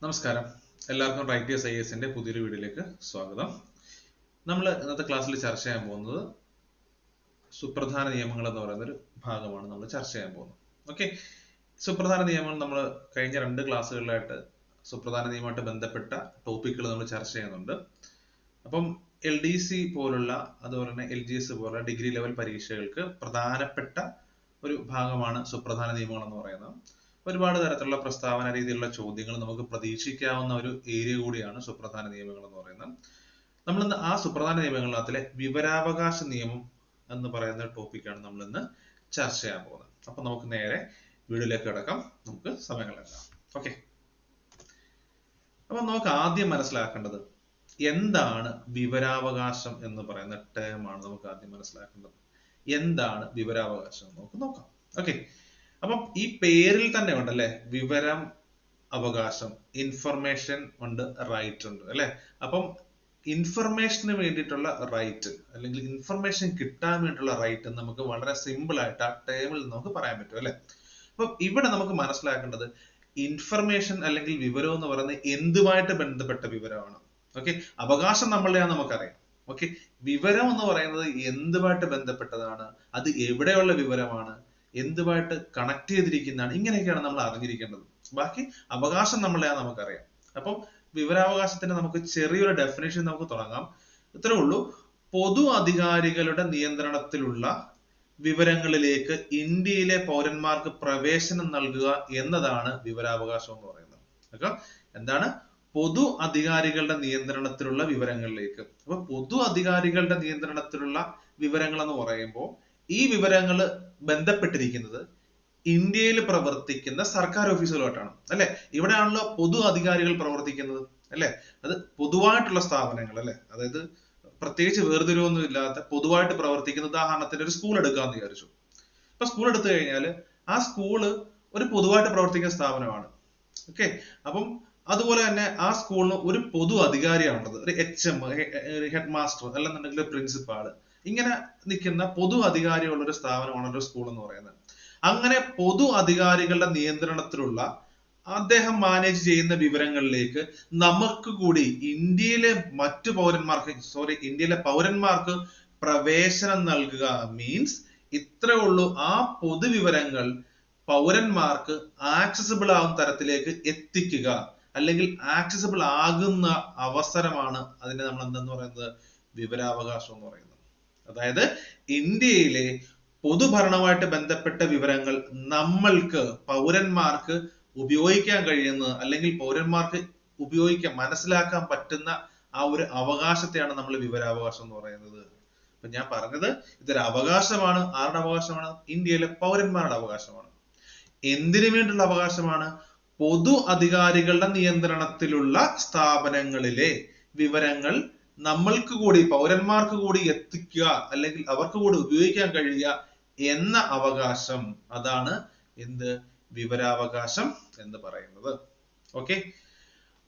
നമസ്കാരം. എല്ലാവർക്കും റൈറ്റേഴ്സ് IASന്റെ പുതിയൊരു വീഡിയോയിലേക്ക് സ്വാഗതം. നമ്മൾ ഇന്നത്തെ ക്ലാസ്സിൽ ചർച്ച ചെയ്യാൻ പോകുന്നത് സുപ്രധാന നിയമങ്ങൾ എന്ന് പറയുന്ന ഒരു ഭാഗമാണ് നമ്മൾ ചർച്ച ചെയ്യാൻ പോകുന്നത്. ഓക്കെ, സുപ്രധാന നിയമങ്ങൾ നമ്മൾ കഴിഞ്ഞ 2 ക്ലാസ്സുകളിലായിട്ട് സുപ്രധാന നിയമമായിട്ട് ബന്ധപ്പെട്ട ടോപ്പിക്കുകൾ നമ്മൾ ചർച്ച ചെയ്യുന്നുണ്ട്. അപ്പം LDC പോലുള്ള അതുപോലെ തന്നെ LGS പോലുള്ള ഡിഗ്രി ലെവൽ പരീക്ഷകൾക്ക് പ്രധാനപ്പെട്ട ഒരു ഭാഗമാണ് സുപ്രധാന നിയമങ്ങൾ എന്ന് പറയുന്നത്. ഒരുപാട് തരത്തിലുള്ള പ്രസ്താവന രീതിയിലുള്ള ചോദ്യങ്ങൾ നമുക്ക് പ്രതീക്ഷിക്കാവുന്ന ഒരു ഏരിയ കൂടിയാണ് സുപ്രധാന നിയമങ്ങൾ എന്ന് പറയുന്നത്. നമ്മൾ ഇന്ന് ആ സുപ്രധാന നിയമങ്ങളിനകത്തിലെ വിവരാവകാശ നിയമം എന്ന് പറയുന്ന ടോപ്പിക്കാണ് നമ്മൾ ഇന്ന് ചർച്ച ചെയ്യാൻ പോകുന്നത്. അപ്പൊ നമുക്ക് നേരെ വീഡിയോയിലേക്ക് കിടക്കാം, നമുക്ക് സമയം കളയാം. ഓക്കെ, അപ്പൊ നമുക്ക് ആദ്യം മനസ്സിലാക്കേണ്ടത് എന്താണ് വിവരാവകാശം എന്ന് പറയുന്ന ടേം ആണ്. നമുക്ക് ആദ്യം മനസ്സിലാക്കേണ്ടത് എന്താണ് വിവരാവകാശം നമുക്ക് നോക്കാം. ഓക്കെ, അപ്പം ഈ പേരിൽ തന്നെ ഉണ്ടല്ലേ, വിവരം അവകാശം, ഇൻഫർമേഷൻ ഉണ്ട്, റൈറ്റ് ഉണ്ട് അല്ലെ. അപ്പം ഇൻഫർമേഷന് വേണ്ടിയിട്ടുള്ള റൈറ്റ് അല്ലെങ്കിൽ ഇൻഫർമേഷൻ കിട്ടാൻ വേണ്ടിയിട്ടുള്ള റൈറ്റ് നമുക്ക് വളരെ സിമ്പിൾ ആയിട്ട് ആ ടേമിൽ നമുക്ക് പറയാൻ പറ്റും അല്ലെ. അപ്പൊ ഇവിടെ നമുക്ക് മനസ്സിലാക്കേണ്ടത് ഇൻഫർമേഷൻ അല്ലെങ്കിൽ വിവരം എന്ന് പറയുന്നത് എന്തുമായിട്ട് ബന്ധപ്പെട്ട വിവരമാണ്. ഓക്കെ, അവകാശം നമ്മളുടെയാണ് നമുക്കറിയാം. ഓക്കെ, വിവരം എന്ന് പറയുന്നത് എന്തുമായിട്ട് ബന്ധപ്പെട്ടതാണ്, അത് എവിടെയുള്ള വിവരമാണ്, എന്തുമായിട്ട് കണക്ട് ചെയ്തിരിക്കുന്നതാണ്, ഇങ്ങനെയൊക്കെയാണ് നമ്മൾ അറിഞ്ഞിരിക്കേണ്ടത്. ബാക്കി അവകാശം നമ്മളുടെയാണ് നമുക്കറിയാം. അപ്പം വിവരാവകാശത്തിന് നമുക്ക് ചെറിയൊരു ഡെഫിനേഷൻ നമുക്ക് തുടങ്ങാം. ഇത്രേ ഉള്ളൂ: പൊതു അധികാരികളുടെ നിയന്ത്രണത്തിലുള്ള വിവരങ്ങളിലേക്ക് ഇന്ത്യയിലെ പൗരന്മാർക്ക് പ്രവേശനം നൽകുക എന്നതാണ് വിവരാവകാശം എന്ന് പറയുന്നത്. ഓക്കെ, എന്താണ്? പൊതു അധികാരികളുടെ നിയന്ത്രണത്തിലുള്ള വിവരങ്ങളിലേക്ക്. അപ്പൊ പൊതു അധികാരികളുടെ നിയന്ത്രണത്തിലുള്ള വിവരങ്ങൾ എന്ന് പറയുമ്പോൾ ഈ വിവരങ്ങൾ ബന്ധപ്പെട്ടിരിക്കുന്നത് ഇന്ത്യയിൽ പ്രവർത്തിക്കുന്ന സർക്കാർ ഓഫീസുകളുമായിട്ടാണ് അല്ലെ. ഇവിടെയാണല്ലോ പൊതു അധികാരികൾ പ്രവർത്തിക്കുന്നത് അല്ലെ. അത് പൊതുവായിട്ടുള്ള സ്ഥാപനങ്ങൾ അല്ലെ, അതായത് പ്രത്യേകിച്ച് വേർതിരിവൊന്നും ഇല്ലാത്ത പൊതുവായിട്ട് പ്രവർത്തിക്കുന്ന, ഉദാഹരണത്തിന് ഒരു സ്കൂൾ എടുക്കാന്ന് വിചാരിച്ചു. ഇപ്പൊ സ്കൂൾ എടുത്തു കഴിഞ്ഞാൽ ആ സ്കൂള് ഒരു പൊതുവായിട്ട് പ്രവർത്തിക്കുന്ന സ്ഥാപനമാണ്. ഓക്കെ, അപ്പം അതുപോലെ തന്നെ ആ സ്കൂളിന് ഒരു പൊതു അധികാരിയാണുള്ളത്, ഒരു HM, ഹെഡ് മാസ്റ്റർ, അല്ലെന്നുണ്ടെങ്കിൽ പ്രിൻസിപ്പാള്, ഇങ്ങനെ നിൽക്കുന്ന പൊതു അധികാരികളുള്ള ഒരു സ്ഥാപനമാണ് ഒരു സ്കൂൾ എന്ന് പറയുന്നത്. അങ്ങനെ പൊതു അധികാരികളുടെ നിയന്ത്രണത്തിലുള്ള അദ്ദേഹം മാനേജ് ചെയ്യുന്ന വിവരങ്ങളിലേക്ക് നമുക്ക് കൂടി ഇന്ത്യയിലെ മറ്റു പൗരന്മാർക്ക്, ഇന്ത്യയിലെ പൗരന്മാർക്ക് പ്രവേശനം നൽകുക മീൻസ് ഇത്രേ ഉള്ളൂ. ആ പൊതുവിവരങ്ങൾ പൗരന്മാർക്ക് ആക്സസിബിൾ ആകുന്ന തരത്തിലേക്ക് എത്തിക്കുക അല്ലെങ്കിൽ ആക്സസിബിൾ ആകുന്ന അവസരമാണ് അതിനെ നമ്മൾ എന്തെന്ന് പറയുന്നത്, വിവരാവകാശം എന്ന് പറയുന്നത്. അതായത് ഇന്ത്യയിലെ പൊതുഭരണവുമായിട്ട് ബന്ധപ്പെട്ട വിവരങ്ങൾ നമ്മൾക്ക് പൗരന്മാർക്ക് ഉപയോഗിക്കാൻ കഴിയുന്ന അല്ലെങ്കിൽ പൗരന്മാർക്ക് ഉപയോഗിക്കാൻ മനസ്സിലാക്കാൻ പറ്റുന്ന ആ ഒരു അവകാശത്തെയാണ് നമ്മൾ വിവരാവകാശം എന്ന് പറയുന്നത്. അപ്പൊ ഞാൻ പറഞ്ഞത് ഇതൊരു അവകാശമാണ്. ആരുടെ അവകാശമാണ്? ഇന്ത്യയിലെ പൗരന്മാരുടെ അവകാശമാണ്. എന്തിനു വേണ്ടിയുള്ള അവകാശമാണ്? പൊതു അധികാരികളുടെ നിയന്ത്രണത്തിലുള്ള സ്ഥാപനങ്ങളിലെ വിവരങ്ങൾ നമ്മൾക്ക് കൂടി, പൗരന്മാർക്ക് കൂടി എത്തിക്കുക അല്ലെങ്കിൽ അവർക്ക് കൂടി ഉപയോഗിക്കാൻ കഴിയുക എന്ന അവകാശം, അതാണ് എന്ത്? വിവരാവകാശം എന്ന് പറയുന്നത്. ഓക്കെ,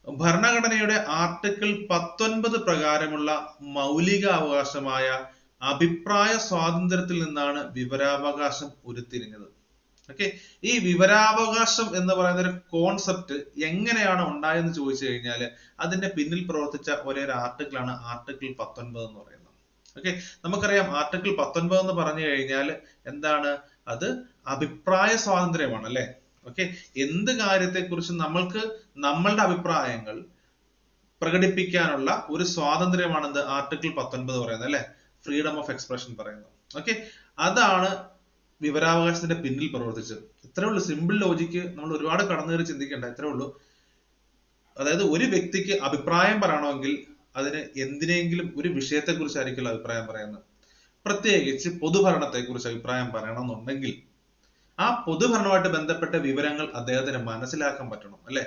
ഭരണഘടനയുടെ ആർട്ടിക്കിൾ 19 പ്രകാരമുള്ള മൗലിക അവകാശമായ അഭിപ്രായ സ്വാതന്ത്ര്യത്തിൽ നിന്നാണ് വിവരാവകാശം ഉരുത്തിരിഞ്ഞത്. ഓക്കെ, ഈ വിവരാവകാശം എന്ന് പറയുന്ന ഒരു കോൺസെപ്റ്റ് എങ്ങനെയാണ് ഉണ്ടായെന്ന് ചോദിച്ചു കഴിഞ്ഞാൽ അതിന്റെ പിന്നിൽ പ്രവർത്തിച്ച ഒരേ ഒരു ആർട്ടിക്കിളാണ് ആർട്ടിക്കിൾ 19 എന്ന് പറയുന്നത്. ഓക്കെ, നമുക്കറിയാം ആർട്ടിക്കിൾ 19 എന്ന് പറഞ്ഞു കഴിഞ്ഞാൽ എന്താണ്? അത് അഭിപ്രായ സ്വാതന്ത്ര്യമാണ് അല്ലെ. ഓക്കെ, എന്ത് കാര്യത്തെക്കുറിച്ച് നമ്മളുടെ അഭിപ്രായങ്ങൾ പ്രകടിപ്പിക്കാനുള്ള ഒരു സ്വാതന്ത്ര്യമാണ് എന്ത്? ആർട്ടിക്കിൾ 19 പറയുന്നത് അല്ലെ, ഫ്രീഡം ഓഫ് എക്സ്പ്രഷൻ പറയുന്നത്. ഓക്കെ, അതാണ് വിവരാവകാശത്തിന്റെ പിന്നിൽ പ്രവർത്തിച്ചത്. ഇത്രേ ഉള്ളൂ, സിമ്പിൾ ലോജിക്ക്. നമ്മൾ ഒരുപാട് കടന്നു കയറി ചിന്തിക്കേണ്ട, ഇത്രേ ഉള്ളൂ. അതായത് ഒരു വ്യക്തിക്ക് അഭിപ്രായം പറയണമെങ്കിൽ അതിന് എന്തിനെങ്കിലും ഒരു വിഷയത്തെ കുറിച്ചായിരിക്കും അഭിപ്രായം പറയുന്നത്. പ്രത്യേകിച്ച് പൊതുഭരണത്തെ കുറിച്ച് അഭിപ്രായം പറയണമെന്നുണ്ടെങ്കിൽ ആ പൊതുഭരണവുമായിട്ട് ബന്ധപ്പെട്ട വിവരങ്ങൾ അദ്ദേഹത്തിന് മനസ്സിലാക്കാൻ പറ്റണം അല്ലെ.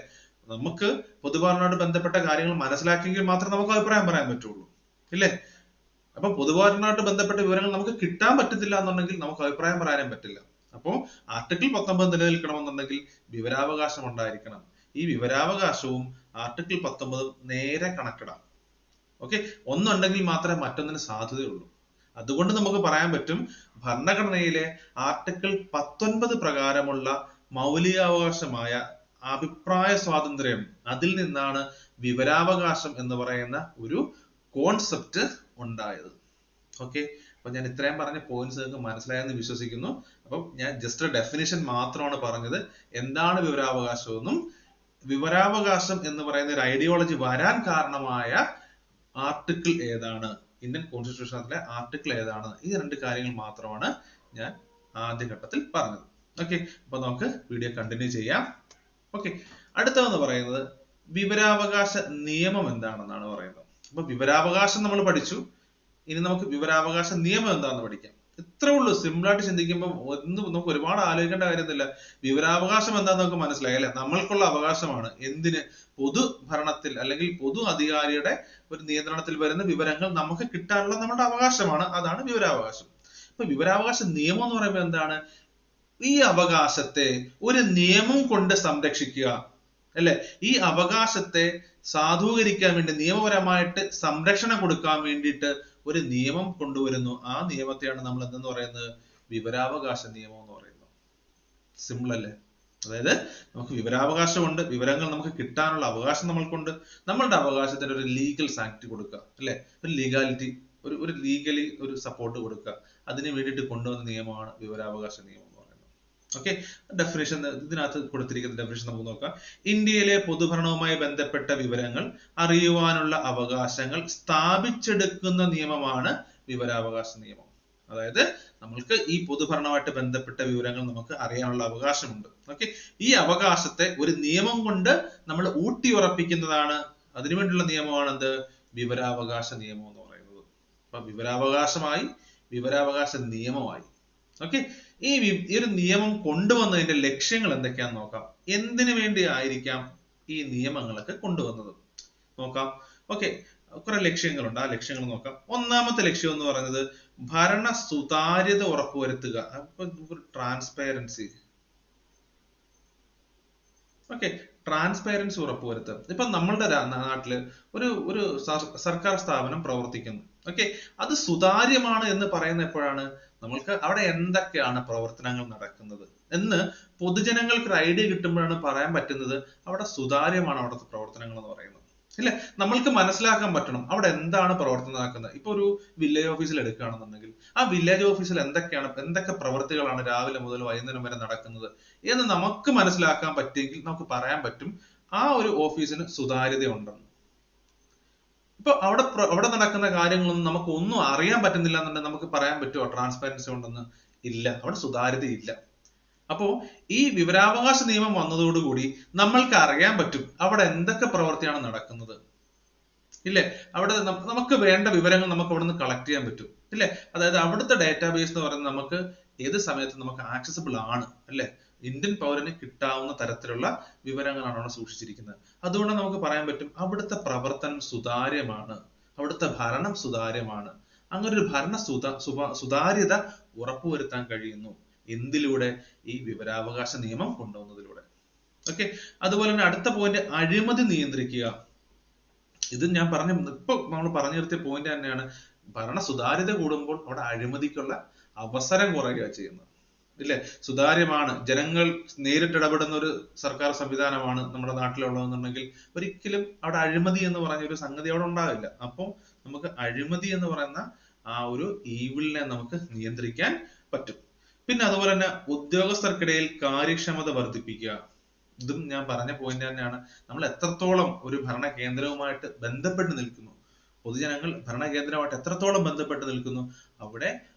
നമുക്ക് പൊതുഭരണവുമായിട്ട് ബന്ധപ്പെട്ട കാര്യങ്ങൾ മനസ്സിലാക്കിയെങ്കിൽ മാത്രമേ നമുക്ക് അഭിപ്രായം പറയാൻ പറ്റുള്ളൂ ഇല്ലേ. അപ്പൊ പൊതുഭരണവുമായിട്ട് ബന്ധപ്പെട്ട വിവരങ്ങൾ നമുക്ക് കിട്ടാൻ പറ്റത്തില്ല എന്നുണ്ടെങ്കിൽ നമുക്ക് അഭിപ്രായം പറയാനും പറ്റില്ല. അപ്പോൾ ആർട്ടിക്കിൾ 19 നിലനിൽക്കണമെന്നുണ്ടെങ്കിൽ വിവരാവകാശം ഉണ്ടായിരിക്കണം. ഈ വിവരാവകാശവും ആർട്ടിക്കിൾ 19 നേരെ കണക്റ്റഡ് ആണ്. ഓക്കെ, ഒന്നുണ്ടെങ്കിൽ മാത്രമേ മറ്റൊന്നിന് സാധ്യതയുള്ളൂ. അതുകൊണ്ട് നമുക്ക് പറയാൻ പറ്റും ഭരണഘടനയിലെ ആർട്ടിക്കിൾ 19 പ്രകാരമുള്ള മൗലികാവകാശമായ അഭിപ്രായ സ്വാതന്ത്ര്യം, അതിൽ നിന്നാണ് വിവരാവകാശം എന്ന് പറയുന്ന ഒരു കോൺസെപ്റ്റ് ഉണ്ടായത്. ഓക്കെ, അപ്പൊ ഞാൻ ഇത്രയും പറഞ്ഞ പോയിന്റ്സ് നിങ്ങൾക്ക് മനസ്സിലായെന്ന് വിശ്വസിക്കുന്നു. അപ്പം ഞാൻ ജസ്റ്റ് ഡെഫിനിഷൻ മാത്രമാണ് പറഞ്ഞത്. എന്താണ് വിവരാവകാശം എന്നും വിവരാവകാശം എന്ന് പറയുന്ന ഒരു ഐഡിയോളജി വരാൻ കാരണമായ ആർട്ടിക്കിൾ ഏതാണ്, ഇന്ത്യൻ കോൺസ്റ്റിറ്റ്യൂഷനിലെ ആർട്ടിക്കിൾ ഏതാണ്, ഈ രണ്ട് കാര്യങ്ങൾ മാത്രമാണ് ഞാൻ ആദ്യഘട്ടത്തിൽ പറഞ്ഞത്. ഓക്കെ, അപ്പൊ നമുക്ക് വീഡിയോ കണ്ടിന്യൂ ചെയ്യാം. ഓക്കെ, അടുത്തതെന്ന് പറയുന്നത് വിവരാവകാശ നിയമം എന്താണെന്നാണ് പറയുന്നത്. അപ്പൊ വിവരാവകാശം നമ്മൾ പഠിച്ചു, ഇനി നമുക്ക് വിവരാവകാശ നിയമം എന്താണെന്ന് പഠിക്കാം. ഇത്രേ ഉള്ളൂ. സിമ്പിൾ ആയിട്ട് ചിന്തിക്കുമ്പോൾ ഒന്നും നമുക്ക് ഒരുപാട് ആലോചിക്കേണ്ട കാര്യമൊന്നുമില്ല. വിവരാവകാശം എന്താന്ന് നമുക്ക് മനസ്സിലായി അല്ലെ? നമ്മൾക്കുള്ള അവകാശമാണ്. എന്തിന്? പൊതു ഭരണത്തിൽ അല്ലെങ്കിൽ പൊതു അധികാരിയുടെ ഒരു നിയന്ത്രണത്തിൽ വരുന്ന വിവരങ്ങൾ നമുക്ക് കിട്ടാനുള്ള നമ്മുടെ അവകാശമാണ്. അതാണ് വിവരാവകാശം. ഇപ്പൊ വിവരാവകാശ നിയമം എന്ന് പറയുമ്പോൾ എന്താണ്? ഈ അവകാശത്തെ ഒരു നിയമം കൊണ്ട് സംരക്ഷിക്കുക അല്ലെ? ഈ അവകാശത്തെ സാധൂകരിക്കാൻ വേണ്ടി, നിയമപരമായിട്ട് സംരക്ഷണം കൊടുക്കാൻ വേണ്ടിയിട്ട് ഒരു നിയമം കൊണ്ടുവരുന്നു. ആ നിയമത്തെയാണ് നമ്മൾ എന്തെന്ന് പറയുന്നത്? വിവരാവകാശ നിയമം എന്ന് പറയുന്നത്. സിമ്പിൾ അല്ലേ? അതായത് നമുക്ക് വിവരാവകാശമുണ്ട്, വിവരങ്ങൾ നമുക്ക് കിട്ടാനുള്ള അവകാശം നമ്മൾക്കുണ്ട്. നമ്മളുടെ അവകാശത്തിന് ഒരു ലീഗൽ സാങ്ക്ടി കൊടുക്കുക അല്ലെ? ഒരു ലീഗാലിറ്റി, ഒരു ലീഗലി ഒരു സപ്പോർട്ട് കൊടുക്കുക. അതിന് വേണ്ടിയിട്ട് കൊണ്ടുവന്ന നിയമമാണ് വിവരാവകാശ നിയമം എന്ന് പറയുന്നത്. ഓക്കെ, ഡെഫിനേഷൻ ഇതിനകത്ത് കൊടുത്തിരിക്കുന്ന ഡെഫിനേഷൻ നമുക്ക് നോക്കാം. ഇന്ത്യയിലെ പൊതുഭരണവുമായി ബന്ധപ്പെട്ട വിവരങ്ങൾ അറിയുവാനുള്ള അവകാശങ്ങൾ സ്ഥാപിച്ചെടുക്കുന്ന നിയമമാണ് വിവരാവകാശ നിയമം. അതായത് നമ്മൾക്ക് ഈ പൊതുഭരണവുമായിട്ട് ബന്ധപ്പെട്ട വിവരങ്ങൾ നമുക്ക് അറിയാനുള്ള അവകാശമുണ്ട്. ഓക്കെ, ഈ അവകാശത്തെ ഒരു നിയമം കൊണ്ട് നമ്മൾ ഊട്ടിയുറപ്പിക്കുന്നതാണ്, അതിനുവേണ്ടിയുള്ള നിയമമാണ് എന്ത്? വിവരാവകാശ നിയമം എന്ന് പറയുന്നത്. അപ്പൊ വിവരാവകാശമായി, വിവരാവകാശ നിയമമായി. ഓക്കെ, ഈ ഒരു നിയമം കൊണ്ടുവന്നതിന്റെ ലക്ഷ്യങ്ങൾ എന്തൊക്കെയാന്ന് നോക്കാം. എന്തിനു വേണ്ടി ആയിരിക്കാം ഈ നിയമങ്ങളൊക്കെ കൊണ്ടുവന്നത് നോക്കാം. ഓക്കെ, കുറെ ലക്ഷ്യങ്ങളുണ്ട്. ആ ലക്ഷ്യങ്ങൾ നോക്കാം. ഒന്നാമത്തെ ലക്ഷ്യം എന്ന് പറയുന്നത് ഭരണ സുതാര്യത ഉറപ്പുവരുത്തുക. അപ്പൊ ട്രാൻസ്പെറൻസി. ഓക്കെ, ട്രാൻസ്പെറൻസി ഉറപ്പുവരുത്തുക. ഇപ്പൊ നമ്മളുടെ നാട്ടില് ഒരു സർക്കാർ സ്ഥാപനം പ്രവർത്തിക്കുന്നു. ഓക്കെ, അത് സുതാര്യമാണ് എന്ന് പറയുന്ന എപ്പോഴാണ്? നമ്മൾക്ക് അവിടെ എന്തൊക്കെയാണ് പ്രവർത്തനങ്ങൾ നടക്കുന്നത് എന്ന് പൊതുജനങ്ങൾക്ക് ഒരു ഐഡിയ കിട്ടുമ്പോഴാണ് പറയാൻ പറ്റുന്നത് അവിടെ സുതാര്യമാണ് അവിടുത്തെ പ്രവർത്തനങ്ങൾ എന്ന് പറയുന്നത്. ഇല്ലേ? നമ്മൾക്ക് മനസ്സിലാക്കാൻ പറ്റണം അവിടെ എന്താണ് പ്രവർത്തനം നടക്കുന്നത്. ഇപ്പൊ ഒരു വില്ലേജ് ഓഫീസിൽ എടുക്കുകയാണെന്നുണ്ടെങ്കിൽ ആ വില്ലേജ് ഓഫീസിൽ എന്തൊക്കെ പ്രവൃത്തികളാണ് രാവിലെ മുതൽ വൈകുന്നേരം വരെ നടക്കുന്നത് എന്ന് നമുക്ക് മനസ്സിലാക്കാൻ പറ്റിയെങ്കിൽ നമുക്ക് പറയാൻ പറ്റും ആ ഒരു ഓഫീസിന് സുതാര്യത ഉണ്ടെന്ന്. ഇപ്പൊ അവിടെ നടക്കുന്ന കാര്യങ്ങളൊന്നും നമുക്ക് ഒന്നും അറിയാൻ പറ്റുന്നില്ല എന്നുണ്ടെങ്കിൽ നമുക്ക് പറയാൻ പറ്റുമോ ട്രാൻസ്പെറൻസി ഉണ്ടെന്ന്? ഇല്ല, അവിടെ സുതാര്യത ഇല്ല. അപ്പോ ഈ വിവരാവകാശ നിയമം വന്നതോടുകൂടി നമ്മൾക്ക് അറിയാൻ പറ്റും അവിടെ എന്തൊക്കെ പ്രവൃത്തിയാണ് നടക്കുന്നത്. ഇല്ലേ? അവിടെ നമുക്ക് വേണ്ട വിവരങ്ങൾ നമുക്ക് അവിടെ നിന്ന് കളക്ട് ചെയ്യാൻ പറ്റും. ഇല്ലേ? അതായത് അവിടുത്തെ ഡേറ്റാബേസ് എന്ന് പറയുന്നത് നമുക്ക് ഏത് സമയത്തും നമുക്ക് ആക്സസിബിൾ ആണ് അല്ലെ? ഇന്ത്യൻ പൗരന് കിട്ടാവുന്ന തരത്തിലുള്ള വിവരങ്ങളാണ് അവിടെ സൂക്ഷിച്ചിരിക്കുന്നത്. അതുകൊണ്ട് നമുക്ക് പറയാൻ പറ്റും അവിടുത്തെ പ്രവർത്തനം സുതാര്യമാണ്, അവിടുത്തെ ഭരണം സുതാര്യമാണ്. അങ്ങനെ ഒരു ഭരണ സുതാര്യത ഉറപ്പുവരുത്താൻ കഴിയുന്നു എന്തിലൂടെ? ഈ വിവരാവകാശ നിയമം കൊണ്ടുവന്നതിലൂടെ. ഓക്കെ, അതുപോലെ തന്നെ അടുത്ത പോയിന്റ് അഴിമതി നിയന്ത്രിക്കുക. ഇത് ഞാൻ ഇപ്പൊ നമ്മൾ പറഞ്ഞു നിർത്തിയ പോയിന്റ് തന്നെയാണ്. ഭരണ സുതാര്യത കൂടുമ്പോൾ അവിടെ അഴിമതിക്കുള്ള അവസരം കുറയുക ചെയ്യുന്നത്. ഇല്ലേ? സുതാര്യമാണ്, ജനങ്ങൾ നേരിട്ട് ഇടപെടുന്ന ഒരു സർക്കാർ സംവിധാനമാണ് നമ്മുടെ നാട്ടിലുള്ളതെന്നുണ്ടെങ്കിൽ ഒരിക്കലും അവിടെ അഴിമതി എന്ന് പറഞ്ഞ ഒരു സംഗതി അവിടെ ഉണ്ടാവില്ല. അപ്പോൾ നമുക്ക് അഴിമതി എന്ന് പറയുന്ന ആ ഒരു ഈവിളിനെ നമുക്ക് നിയന്ത്രിക്കാൻ പറ്റും. പിന്നെ അതുപോലെ തന്നെ ഉദ്യോഗസ്ഥർക്കിടയിൽ കാര്യക്ഷമത വർദ്ധിപ്പിക്കുക. ഇതും ഞാൻ പറഞ്ഞ പോയിന്റ് തന്നെയാണ്. നമ്മൾ എത്രത്തോളം ഒരു ഭരണ കേന്ദ്രവുമായിട്ട് ബന്ധപ്പെട്ട് നിൽക്കുന്നു, പൊതുജനങ്ങൾ ഭരണകേന്ദ്രമായിട്ട് എത്രത്തോളം ബന്ധപ്പെട്ട് നിൽക്കുന്നു, അവിടെ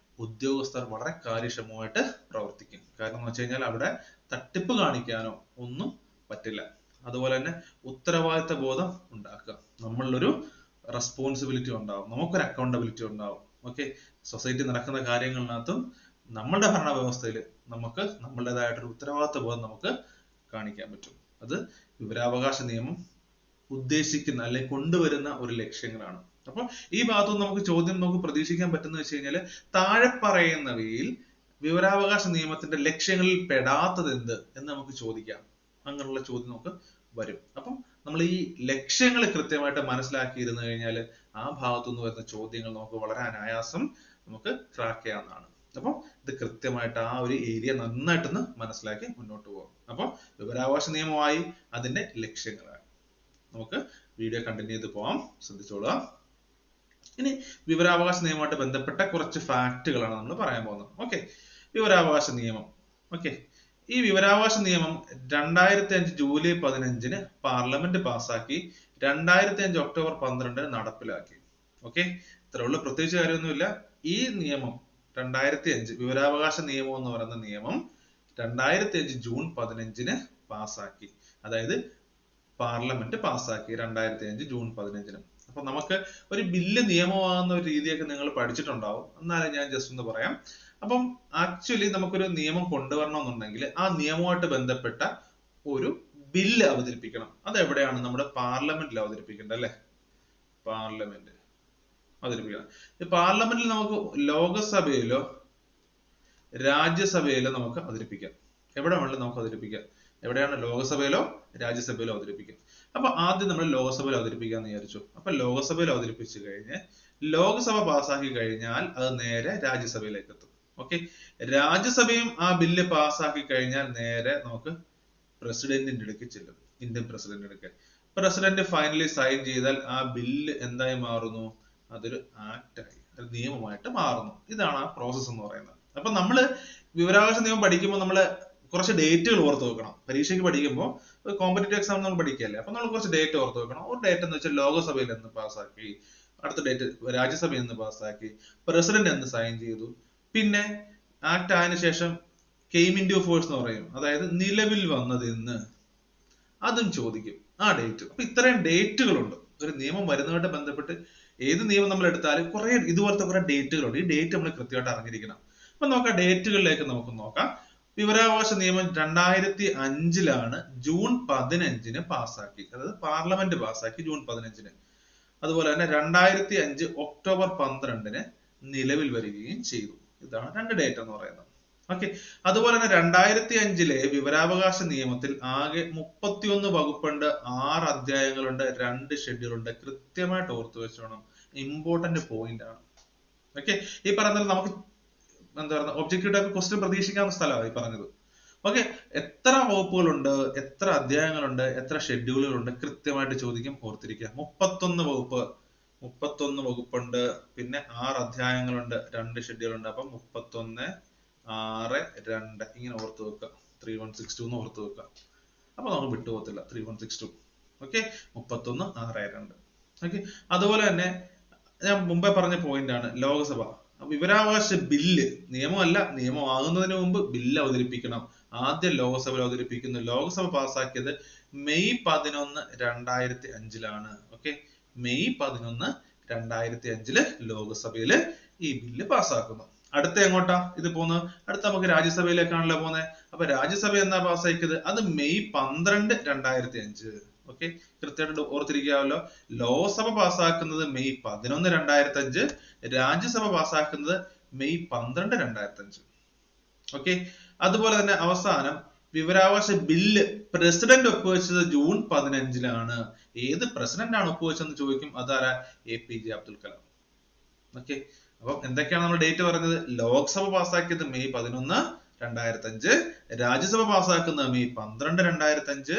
ഉദ്യോഗസ്ഥർ വളരെ കാര്യക്ഷമമായിട്ട് പ്രവർത്തിക്കും. കാരണം എന്ന് വെച്ച് കഴിഞ്ഞാൽ അവിടെ തട്ടിപ്പ് കാണിക്കാനോ ഒന്നും പറ്റില്ല. അതുപോലെ തന്നെ ഉത്തരവാദിത്ത ബോധം ഉണ്ടാക്കുക. നമ്മളിലൊരു റെസ്പോൺസിബിലിറ്റി ഉണ്ടാവും, നമുക്കൊരു അക്കൗണ്ടബിലിറ്റി ഉണ്ടാവും. ഓക്കെ, സൊസൈറ്റി നടക്കുന്ന കാര്യങ്ങളിനകത്തും നമ്മളുടെ ഭരണ വ്യവസ്ഥയിൽ നമുക്ക് നമ്മളുടേതായിട്ടൊരു ഉത്തരവാദിത്ത ബോധം നമുക്ക് കാണിക്കാൻ പറ്റും. അത് വിവരാവകാശ നിയമം ഉദ്ദേശിക്കുന്ന അല്ലെങ്കിൽ കൊണ്ടുവരുന്ന ഒരു ലക്ഷ്യങ്ങളാണ്. അപ്പൊ ഈ ഭാഗത്തുനിന്ന് നമുക്ക് ചോദ്യം നമുക്ക് പ്രതീക്ഷിക്കാൻ പറ്റുന്ന വെച്ച് കഴിഞ്ഞാൽ താഴെ പറയുന്നവയിൽ വിവരാവകാശ നിയമത്തിന്റെ ലക്ഷ്യങ്ങളിൽ പെടാത്തത് എന്ത് എന്ന് നമുക്ക് ചോദിക്കാം. അങ്ങനെയുള്ള ചോദ്യം നമുക്ക് വരും. അപ്പം നമ്മൾ ഈ ലക്ഷ്യങ്ങൾ കൃത്യമായിട്ട് മനസ്സിലാക്കിയിരുന്നു കഴിഞ്ഞാൽ ആ ഭാഗത്തുനിന്ന് വരുന്ന ചോദ്യങ്ങൾ നമുക്ക് വളരെ അനായാസം നമുക്ക് ട്രാക്ക് ചെയ്യാവുന്നതാണ്. അപ്പോൾ ഇത് കൃത്യമായിട്ട് ആ ഒരു ഏരിയ നന്നായിട്ടൊന്ന് മനസ്സിലാക്കി മുന്നോട്ട് പോകാം. അപ്പോൾ വിവരാവകാശ നിയമമായി അതിന്റെ ലക്ഷ്യങ്ങളാണ്. നമുക്ക് വീഡിയോ കണ്ടിന്യൂ ചെയ്ത് പോകാം, ശ്രദ്ധിച്ചോളുക. ഇനി വിവരാവകാശ നിയമമായിട്ട് ബന്ധപ്പെട്ട കുറച്ച് ഫാക്റ്റുകളാണ് നമ്മൾ പറയാൻ പോകുന്നത്. ഓക്കെ, വിവരാവകാശ നിയമം. ഓക്കെ, ഈ വിവരാവകാശ നിയമം 2005 ജൂലൈ 15 പാർലമെന്റ് പാസാക്കി 2005 ഒക്ടോബർ 12 നടപ്പിലാക്കി. ഓക്കെ, ഇത്രയുള്ള പ്രത്യേകിച്ച് കാര്യമൊന്നുമില്ല. ഈ നിയമം 2005 വിവരാവകാശ നിയമം എന്ന് പറയുന്ന നിയമം 2005 ജൂൺ 15 പാസാക്കി. അതായത് പാർലമെന്റ് പാസാക്കി 2005 ജൂൺ 15. അപ്പൊ നമുക്ക് ഒരു ബില്ല് നിയമമാകുന്ന ഒരു രീതിയൊക്കെ നിങ്ങൾ പഠിച്ചിട്ടുണ്ടാവും. എന്നാലും ഞാൻ ജസ്റ്റ് ഒന്ന് പറയാം. അപ്പം ആക്ച്വലി നമുക്കൊരു നിയമം കൊണ്ടുവരണമെന്നുണ്ടെങ്കിൽ ആ നിയമവുമായിട്ട് ബന്ധപ്പെട്ട ഒരു ബില്ല് അവതരിപ്പിക്കണം. അത് എവിടെയാണ്? നമ്മുടെ പാർലമെന്റിൽ അവതരിപ്പിക്കേണ്ടത് അല്ലെ? പാർലമെന്റ് അവതരിപ്പിക്കണം. ഈ പാർലമെന്റിൽ നമുക്ക് ലോകസഭയിലോ രാജ്യസഭയിലോ നമുക്ക് അവതരിപ്പിക്കാം. എവിടെ വേണമെങ്കിലും നമുക്ക് അവതരിപ്പിക്കാം. എവിടെയാണ്? ലോകസഭയിലോ രാജ്യസഭയിലോ അവതരിപ്പിക്കാം. അപ്പൊ ആദ്യം നമ്മൾ ലോകസഭയിൽ അവതരിപ്പിക്കാന്ന് വിചാരിച്ചു. അപ്പൊ ലോകസഭയിൽ അവതരിപ്പിച്ചു കഴിഞ്ഞ് ലോകസഭ പാസ്സാക്കി കഴിഞ്ഞാൽ അത് നേരെ രാജ്യസഭയിലേക്ക് എത്തും. ഓക്കെ, രാജ്യസഭയും ആ ബില്ല് പാസ്സാക്കി കഴിഞ്ഞാൽ നേരെ നമുക്ക് പ്രസിഡന്റിന്റെ അടുക്ക് ചെല്ലും. ഇന്ത്യൻ പ്രസിഡന്റിന്റെ അടുക്ക്. പ്രസിഡന്റ് ഫൈനലി സൈൻ ചെയ്താൽ ആ ബില്ല് എന്തായി മാറുന്നു? അതൊരു ആക്ടായി, ഒരു നിയമമായിട്ട് മാറുന്നു. ഇതാണ് ആ പ്രോസസ് എന്ന് പറയുന്നത്. അപ്പൊ നമ്മള് വിവരാവകാശ നിയമം പഠിക്കുമ്പോൾ നമ്മള് കുറച്ച് ഡേറ്റുകൾ ഓർത്ത് വെക്കണം. പരീക്ഷയ്ക്ക് പഠിക്കുമ്പോൾ കോമ്പറ്റേറ്റീവ് എക്സാം നമ്മൾ പഠിക്കുകയല്ലേ, അപ്പൊ നമ്മൾ കുറച്ച് ഡേറ്റ് ഓർത്ത് വെക്കണം. ഒരു ഡേറ്റ് എന്ന് വെച്ചാൽ ലോകസഭയിൽ എന്ന് പാസ്സാക്കി, അടുത്ത ഡേറ്റ് രാജ്യസഭയിൽ നിന്ന് പാസ്സാക്കി, പ്രസിഡന്റ് എന്ന് സൈൻ ചെയ്തു, പിന്നെ ആക്ട് ആയതിനു ശേഷം കെയിം ഇൻ ടു ഫോഴ്സ് എന്ന് പറയും, അതായത് നിലവിൽ വന്നതെന്ന്, അതും ചോദിക്കും ആ ഡേറ്റ്. അപ്പൊ ഇത്രയും ഡേറ്റുകളുണ്ട് ഒരു നിയമം വരുന്നതുമായിട്ട് ബന്ധപ്പെട്ട്. ഏത് നിയമം നമ്മൾ എടുത്താലും കുറെ ഇതുപോലത്തെ കുറെ ഡേറ്റുകളുണ്ട്. ഈ ഡേറ്റ് നമ്മൾ കൃത്യമായിട്ട് അറിഞ്ഞിരിക്കണം. അപ്പൊ നമുക്ക് ആ ഡേറ്റുകളിലേക്ക് നമുക്ക് നോക്കാം. വിവരാവകാശ നിയമം 2005 ജൂൺ 15 പാസ്സാക്കി. അതായത് പാർലമെന്റ് പാസ്സാക്കി ജൂൺ 15. അതുപോലെ തന്നെ 2005 ഒക്ടോബർ 12 നിലവിൽ വരികയും ചെയ്തു. ഇതാണ് രണ്ട് ഡേറ്റ് എന്ന് പറയുന്നത്. ഓക്കെ, അതുപോലെ തന്നെ 2005 വിവരാവകാശ നിയമത്തിൽ ആകെ 31 വകുപ്പുണ്ട്, 6 അധ്യായങ്ങളുണ്ട്, 2 ഷെഡ്യൂളുണ്ട്. കൃത്യമായിട്ട് ഓർത്തു വെച്ചോണം, ഇമ്പോർട്ടന്റ് പോയിന്റ് ആണ്. ഓക്കെ, ഈ പറയുന്നത് നമുക്ക് എന്താ പറയുക, ഒബ്ജക്റ്റീവ് ടൈപ്പ് ക്വസ്റ്റ്യൻ പ്രതീക്ഷിക്കാവുന്ന സ്ഥലമാണ് ഈ പറഞ്ഞത്. ഓക്കെ, എത്ര വകുപ്പുകളുണ്ട്, എത്ര അധ്യായങ്ങളുണ്ട്, എത്ര ഷെഡ്യൂളുകളുണ്ട് കൃത്യമായിട്ട് ചോദിക്കും, ഓർത്തിരിക്കുക. 31 വകുപ്പുണ്ട്, പിന്നെ 6 അധ്യായങ്ങളുണ്ട്, 2 ഷെഡ്യൂളുണ്ട്. അപ്പം 31, 6, 2 ഇങ്ങനെ ഓർത്ത് വെക്കുക. 3162 എന്ന് ഓർത്ത് വെക്കുക. അപ്പൊ നമുക്ക് വിട്ടുപോകത്തില്ല 3162. ഓക്കെ, 31, 6, 2. ഓക്കെ, അതുപോലെ തന്നെ ഞാൻ മുമ്പേ പറഞ്ഞ പോയിന്റ് ആണ് ലോകസഭ. വിവരാവകാശ ബില്ല് നിയമമല്ല, നിയമമാകുന്നതിന് മുമ്പ് ബില്ല് അവതരിപ്പിക്കണം. ആദ്യം ലോകസഭയിൽ അവതരിപ്പിക്കുന്നു. ലോകസഭ പാസ്സാക്കിയത് മെയ് 11, 2005 ഓക്കെ, മെയ് 11, 2005 ലോകസഭയില് ഈ ബില്ല് പാസ്സാക്കുന്നു. അടുത്ത എങ്ങോട്ടാ ഇത് പോകുന്നത്? അടുത്ത നമുക്ക് രാജ്യസഭയിലേക്കാണല്ലോ പോകുന്നത്. അപ്പൊ രാജ്യസഭ എന്നാ പാസ്സാക്കിയത്? അത് മെയ് 12, 2005. ഓക്കെ, കൃത്യമായിട്ട് ഓർത്തിരിക്കാമല്ലോ. ലോക്സഭ പാസ്സാക്കുന്നത് മെയ് 11, 2005. രാജ്യസഭ പാസ്സാക്കുന്നത് മെയ് 12, 2005. ഓക്കെ, അതുപോലെ തന്നെ അവസാനം വിവരാവകാശ ബില്ല് പ്രസിഡന്റ് ഒപ്പുവെച്ചത് ജൂൺ 15. ഏത് പ്രസിഡന്റ് ആണ് ഒപ്പുവെച്ചതെന്ന് ചോദിക്കും. അതാരാ? APJ അബ്ദുൽ കലാം. ഓക്കെ, അപ്പം എന്തൊക്കെയാണ് നമ്മൾ ഡേറ്റ് പറഞ്ഞത്? ലോക്സഭ പാസ്സാക്കിയത് മെയ് 11, 2005. രാജ്യസഭ പാസ്സാക്കുന്നത് മെയ് 12, 2005.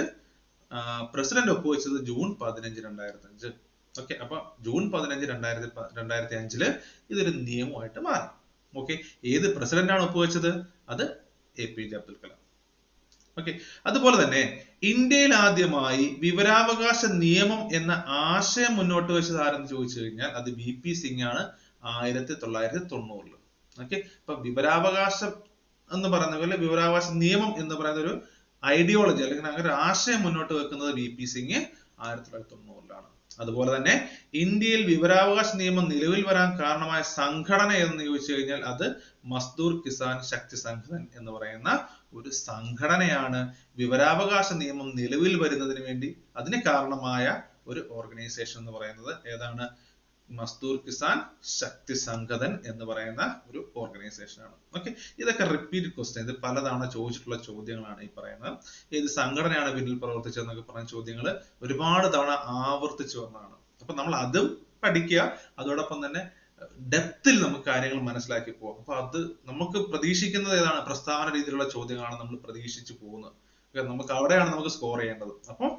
പ്രസിഡന്റ് ഒപ്പുവെച്ചത് ജൂൺ 15, 2005. ഓക്കെ, അപ്പൊ ജൂൺ 15, 2005 ഇതൊരു നിയമമായിട്ട് മാറി. ഓക്കെ, ഏത് പ്രസിഡന്റ് ആണ് ഒപ്പുവെച്ചത്? അത് APJ അബ്ദുൽ കലാം. ഓക്കെ, അതുപോലെ തന്നെ ഇന്ത്യയിൽ ആദ്യമായി വിവരാവകാശ നിയമം എന്ന ആശയം മുന്നോട്ട് വെച്ചത് ആരെന്ന് ചോദിച്ചു കഴിഞ്ഞാൽ അത് VP സിംഗ് ആണ് 1990. ഓക്കെ, അപ്പൊ വിവരാവകാശം എന്ന് പറയുന്ന പോലെ വിവരാവകാശ നിയമം എന്ന് പറയുന്ന ഒരു ഐഡിയോളജി അല്ലെങ്കിൽ അങ്ങനെ ഒരു ആശയം മുന്നോട്ട് വെക്കുന്നത് VP സിംഗ് 1990. അതുപോലെ തന്നെ ഇന്ത്യയിൽ വിവരാവകാശ നിയമം നിലവിൽ വരാൻ കാരണമായ സംഘടന എന്ന് ചോദിച്ചു കഴിഞ്ഞാൽ അത് മസ്ദൂർ കിസാൻ ശക്തി സംഘടന എന്ന് പറയുന്ന ഒരു സംഘടനയാണ്. വിവരാവകാശ നിയമം നിലവിൽ വരുന്നതിന് വേണ്ടി അതിന് കാരണമായ ഒരു ഓർഗനൈസേഷൻ എന്ന് പറയുന്നത് ഏതാണ്? മസ്ദൂർ കിസാൻ ശക്തി സംഘടൻ എന്ന് പറയുന്ന ഒരു ഓർഗനൈസേഷൻ ആണ്. ഓക്കെ, ഇതൊക്കെ റിപ്പീറ്റഡ് ക്വസ്റ്റ്യൻ, ഇത് പലതവണ ചോദിച്ചിട്ടുള്ള ചോദ്യങ്ങളാണ് ഈ പറയുന്നത്. ഏത് സംഘടനയാണ് പിന്നിൽ പ്രവർത്തിച്ചതെന്നൊക്കെ പറഞ്ഞ ചോദ്യങ്ങൾ ഒരുപാട് തവണ ആവർത്തിച്ചു വന്നതാണ്. അപ്പൊ നമ്മൾ അതും പഠിക്കുക. അതോടൊപ്പം തന്നെ ഡെപ്തിൽ നമുക്ക് കാര്യങ്ങൾ മനസ്സിലാക്കി പോകാം. അപ്പൊ അത് നമുക്ക് പ്രതീക്ഷിക്കുന്നത് ഏതാണ്? പ്രസ്താവന രീതിയിലുള്ള ചോദ്യങ്ങളാണ് നമ്മൾ പ്രതീക്ഷിച്ചു പോകുന്നത്. നമുക്ക് അവിടെയാണ് നമുക്ക് സ്കോർ ചെയ്യേണ്ടത്. അപ്പം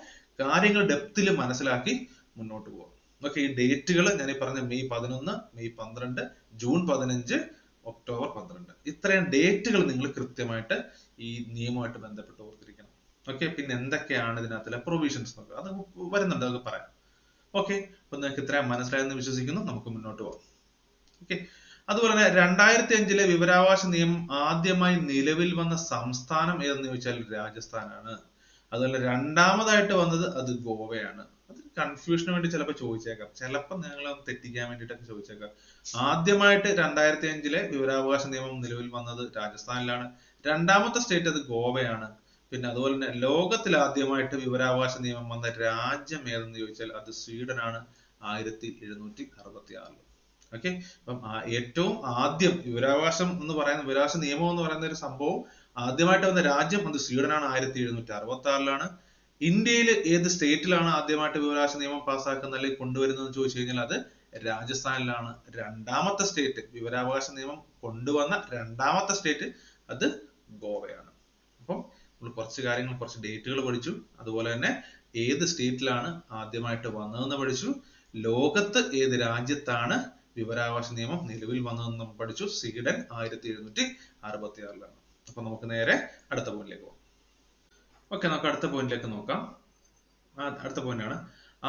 കാര്യങ്ങൾ ഡെപ്തിൽ മനസ്സിലാക്കി മുന്നോട്ട് പോകാം. ഓക്കെ, ഈ ഡേറ്റുകൾ ഞാൻ ഈ പറഞ്ഞ മെയ് 11, മെയ് 12, ജൂൺ 15, ഒക്ടോബർ 12, ഇത്രയും ഡേറ്റുകൾ നിങ്ങൾ കൃത്യമായിട്ട് ഈ നിയമവുമായിട്ട് ബന്ധപ്പെട്ട് ഓർത്തിരിക്കണം. ഓക്കെ, പിന്നെ എന്തൊക്കെയാണ് ഇതിനകത്തുള്ള പ്രൊവിഷൻസ് എന്നൊക്കെ അത് വരുന്നുണ്ട്, അതൊക്കെ പറയാം. ഓക്കെ, അപ്പൊ നിങ്ങൾക്ക് ഇത്രയും മനസ്സിലായെന്ന് വിശ്വസിക്കുന്നു. നമുക്ക് മുന്നോട്ട് പോകാം. ഓക്കെ, അതുപോലെ തന്നെ 2005 വിവരാവകാശ നിയമം ആദ്യമായി നിലവിൽ വന്ന സംസ്ഥാനം ഏതെന്ന് ചോദിച്ചാൽ രാജസ്ഥാനാണ്. അതുപോലെ രണ്ടാമതായിട്ട് വന്നത് അത് ഗോവയാണ്. അത് കൺഫ്യൂഷന് വേണ്ടി ചിലപ്പോൾ ചോദിച്ചേക്കാം, ചിലപ്പോൾ നിങ്ങളെ ഒന്ന് തെറ്റിക്കാൻ വേണ്ടിയിട്ടൊക്കെ ചോദിച്ചേക്കാം. ആദ്യമായിട്ട് 2005 വിവരാവകാശ നിയമം നിലവിൽ വന്നത് രാജസ്ഥാനിലാണ്. രണ്ടാമത്തെ സ്റ്റേറ്റ് അത് ഗോവയാണ്. പിന്നെ അതുപോലെ തന്നെ ലോകത്തിൽ ആദ്യമായിട്ട് വിവരാവകാശ നിയമം വന്ന രാജ്യം ഏതെന്ന് ചോദിച്ചാൽ അത് സ്വീഡനാണ് 1766. ഓക്കെ, അപ്പം ഏറ്റവും ആദ്യം വിവരാവകാശം എന്ന് പറയുന്ന വിവരാവകാശ നിയമം എന്ന് പറയുന്ന ഒരു സംഭവം ആദ്യമായിട്ട് വന്ന രാജ്യം അത് സ്വീഡനാണ് 1766. ഇന്ത്യയിൽ ഏത് സ്റ്റേറ്റിലാണ് ആദ്യമായിട്ട് വിവരാവകാശ നിയമം പാസ്സാക്കുന്ന അല്ലെങ്കിൽ കൊണ്ടുവരുന്നത് ചോദിച്ചു കഴിഞ്ഞാൽ അത് രാജസ്ഥാനിലാണ്. രണ്ടാമത്തെ സ്റ്റേറ്റ് വിവരാവകാശ നിയമം കൊണ്ടുവന്ന രണ്ടാമത്തെ സ്റ്റേറ്റ് അത് ഗോവയാണ്. അപ്പം നമ്മൾ കുറച്ച് കാര്യങ്ങൾ, കുറച്ച് ഡേറ്റുകൾ പഠിച്ചു. അതുപോലെ തന്നെ ഏത് സ്റ്റേറ്റിലാണ് ആദ്യമായിട്ട് വന്നതെന്ന് പഠിച്ചു. ലോകത്ത് ഏത് രാജ്യത്താണ് വിവരാവകാശ നിയമം നിലവിൽ വന്നതെന്ന് നമ്മൾ പഠിച്ചു. സ്വീഡൻ 1766. അപ്പൊ നമുക്ക് നേരെ അടുത്ത പോയിന്റിലേക്ക് പോകാം. ഓക്കെ, നമുക്ക് അടുത്ത പോയിന്റിലേക്ക് നോക്കാം. അടുത്ത പോയിന്റാണ്,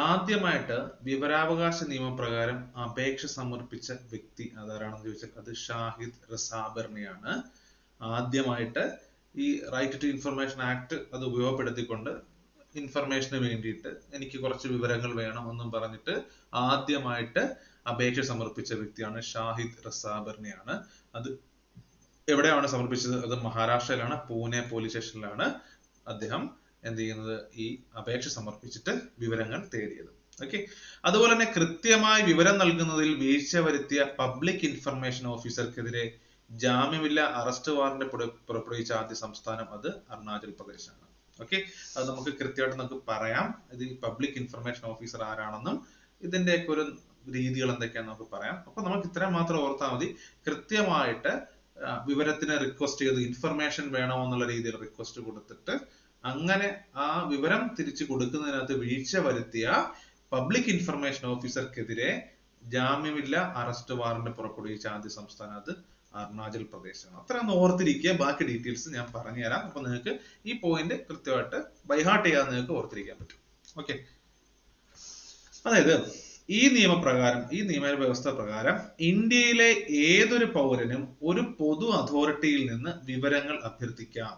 ആദ്യമായിട്ട് വിവരാവകാശ നിയമപ്രകാരം അപേക്ഷ സമർപ്പിച്ച വ്യക്തി അതാരാണെന്ന് ചോദിച്ചാൽ അത് ഷാഹിദ് റസാബറിനെയാണ്. ആദ്യമായിട്ട് ഈ റൈറ്റ് ടു ഇൻഫർമേഷൻ ആക്ട് അത് ഉപയോഗപ്പെടുത്തിക്കൊണ്ട് ഇൻഫർമേഷന് വേണ്ടിയിട്ട് എനിക്ക് കുറച്ച് വിവരങ്ങൾ വേണം എന്നും പറഞ്ഞിട്ട് ആദ്യമായിട്ട് അപേക്ഷ സമർപ്പിച്ച വ്യക്തിയാണ് ഷാഹിദ് റസാബറിനെയാണ്. അത് എവിടെയാണ് സമർപ്പിച്ചത്? അത് മഹാരാഷ്ട്രയിലാണ്, പൂനെ പോലീസ് സ്റ്റേഷനിലാണ് അദ്ദേഹം എന്ത് ചെയ്യുന്നത്, ഈ അപേക്ഷ സമർപ്പിച്ചിട്ട് വിവരങ്ങൾ തേടിയത്. ഓക്കെ, അതുപോലെ തന്നെ കൃത്യമായി വിവരം നൽകുന്നതിൽ വീഴ്ച വരുത്തിയ പബ്ലിക് ഇൻഫർമേഷൻ ഓഫീസർക്കെതിരെ ജാമ്യമില്ല അറസ്റ്റ് വാറന്റ് പുറപ്പെടുവിച്ച ആദ്യ സംസ്ഥാനം അത് അരുണാചൽ പ്രദേശാണ്. ഓക്കെ, അത് നമുക്ക് കൃത്യമായിട്ട് നമുക്ക് പറയാം. ഇത് പബ്ലിക് ഇൻഫർമേഷൻ ഓഫീസർ ആരാണെന്നും ഇതിന്റെയൊക്കെ ഒരു രീതികൾ എന്തൊക്കെയാണെന്ന് നമുക്ക് പറയാം. അപ്പൊ നമുക്ക് ഇത്രയും മാത്രം ഓർത്താൽ മതി. കൃത്യമായിട്ട് വിവരത്തിന് റിക്വസ്റ്റ് ചെയ്ത് ഇൻഫർമേഷൻ വേണമെന്നുള്ള രീതിയിൽ റിക്വസ്റ്റ് കൊടുത്തിട്ട് അങ്ങനെ ആ വിവരം തിരിച്ചു കൊടുക്കുന്നതിനകത്ത് വീഴ്ച വരുത്തിയ പബ്ലിക് ഇൻഫർമേഷൻ ഓഫീസർക്കെതിരെ ജാമ്യമില്ല അറസ്റ്റ് വാറന്റ് പുറപ്പെടുവിച്ച ആദ്യ സംസ്ഥാനം അത് അരുണാചൽ പ്രദേശാണ്. അത്ര ഒന്ന് ഓർത്തിരിക്കുക. ബാക്കി ഡീറ്റെയിൽസ് ഞാൻ പറഞ്ഞുതരാം. അപ്പൊ നിങ്ങൾക്ക് ഈ പോയിന്റ് കൃത്യമായിട്ട് ബൈഹാർട്ട് ചെയ്യാൻ നിങ്ങൾക്ക് ഓർത്തിരിക്കാൻ പറ്റും. ഓക്കെ, അതായത് ഈ നിയമപ്രകാരം, ഈ നിയമവ്യവസ്ഥ പ്രകാരം ഇന്ത്യയിലെ ഏതൊരു പൗരനും ഒരു പൊതു അതോറിറ്റിയിൽ നിന്ന് വിവരങ്ങൾ അഭ്യർത്ഥിക്കാം.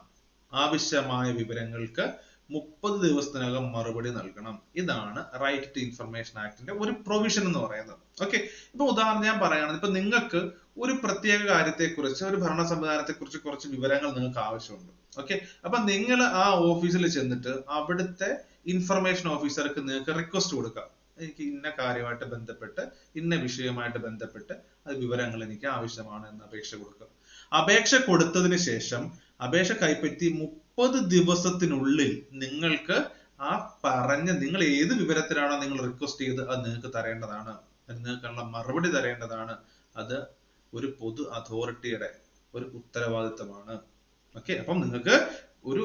ആവശ്യമായ വിവരങ്ങൾക്ക് 30 ദിവസത്തിനകം മറുപടി നൽകണം. ഇതാണ് റൈറ്റ് ടു ഇൻഫർമേഷൻ ആക്ടിന്റെ ഒരു പ്രൊവിഷൻ എന്ന് പറയുന്നത്. ഓക്കെ, ഇപ്പൊ ഉദാഹരണം ഞാൻ പറയുകയാണ്, ഇപ്പൊ നിങ്ങൾക്ക് ഒരു പ്രത്യേക കാര്യത്തെക്കുറിച്ച്, ഒരു ഭരണ സംവിധാനത്തെ കുറിച്ച് കുറച്ച് വിവരങ്ങൾ നിങ്ങൾക്ക് ആവശ്യമുണ്ട്. ഓക്കെ, അപ്പൊ നിങ്ങൾ ആ ഓഫീസിൽ ചെന്നിട്ട് അവിടുത്തെ ഇൻഫർമേഷൻ ഓഫീസർക്ക് നിങ്ങൾക്ക് റിക്വസ്റ്റ് കൊടുക്കാം. എനിക്ക് ഇന്ന കാര്യമായിട്ട് ബന്ധപ്പെട്ട്, ഇന്ന വിഷയവുമായിട്ട് ബന്ധപ്പെട്ട് അത് വിവരങ്ങൾ എനിക്ക് ആവശ്യമാണ് എന്ന് അപേക്ഷ കൊടുക്കുക. അപേക്ഷ കൊടുത്തതിന് ശേഷം അപേക്ഷ കൈപ്പറ്റി 30 ദിവസത്തിനുള്ളിൽ നിങ്ങൾക്ക് ആ പറഞ്ഞ നിങ്ങൾ ഏത് വിവരത്തിനാണോ നിങ്ങൾ റിക്വസ്റ്റ് ചെയ്ത് അത് നിങ്ങൾക്ക് തരേണ്ടതാണ്. നിങ്ങൾക്കുള്ള മറുപടി തരേണ്ടതാണ്. അത് ഒരു പൊതു അതോറിറ്റിയുടെ ഒരു ഉത്തരവാദിത്തമാണ്. ഓക്കെ, അപ്പം നിങ്ങൾക്ക് ഒരു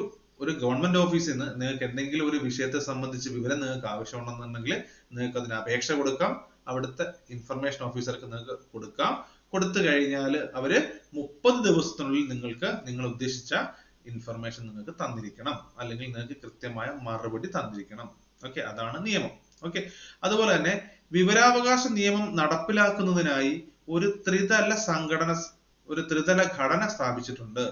ഗവൺമെന്റ് ഓഫീസിൽ നിന്ന് നിങ്ങൾക്ക് എന്തെങ്കിലും ഒരു വിഷയത്തെ സംബന്ധിച്ച് വിവരം നിങ്ങൾക്ക് ആവശ്യമുണ്ടെന്നുണ്ടെങ്കിൽ നിങ്ങൾക്ക് അതിന് അപേക്ഷ കൊടുക്കാം. അവിടുത്തെ ഇൻഫർമേഷൻ ഓഫീസർക്ക് നിങ്ങൾക്ക് കൊടുക്കാം. കൊടുത്തു കഴിഞ്ഞാൽ അവര് 30 ദിവസത്തിനുള്ളിൽ നിങ്ങൾക്ക് നിങ്ങൾ ഉദ്ദേശിച്ച ഇൻഫർമേഷൻ നിങ്ങൾക്ക് തന്നിരിക്കണം, അല്ലെങ്കിൽ നിങ്ങൾക്ക് കൃത്യമായ മറുപടി തന്നിരിക്കണം. ഓക്കെ, അതാണ് നിയമം. ഓക്കെ, അതുപോലെ തന്നെ വിവരാവകാശ നിയമം നടപ്പിലാക്കുന്നതിനായി ഒരു ത്രിതല ഘടന സ്ഥാപിച്ചിട്ടുണ്ട്.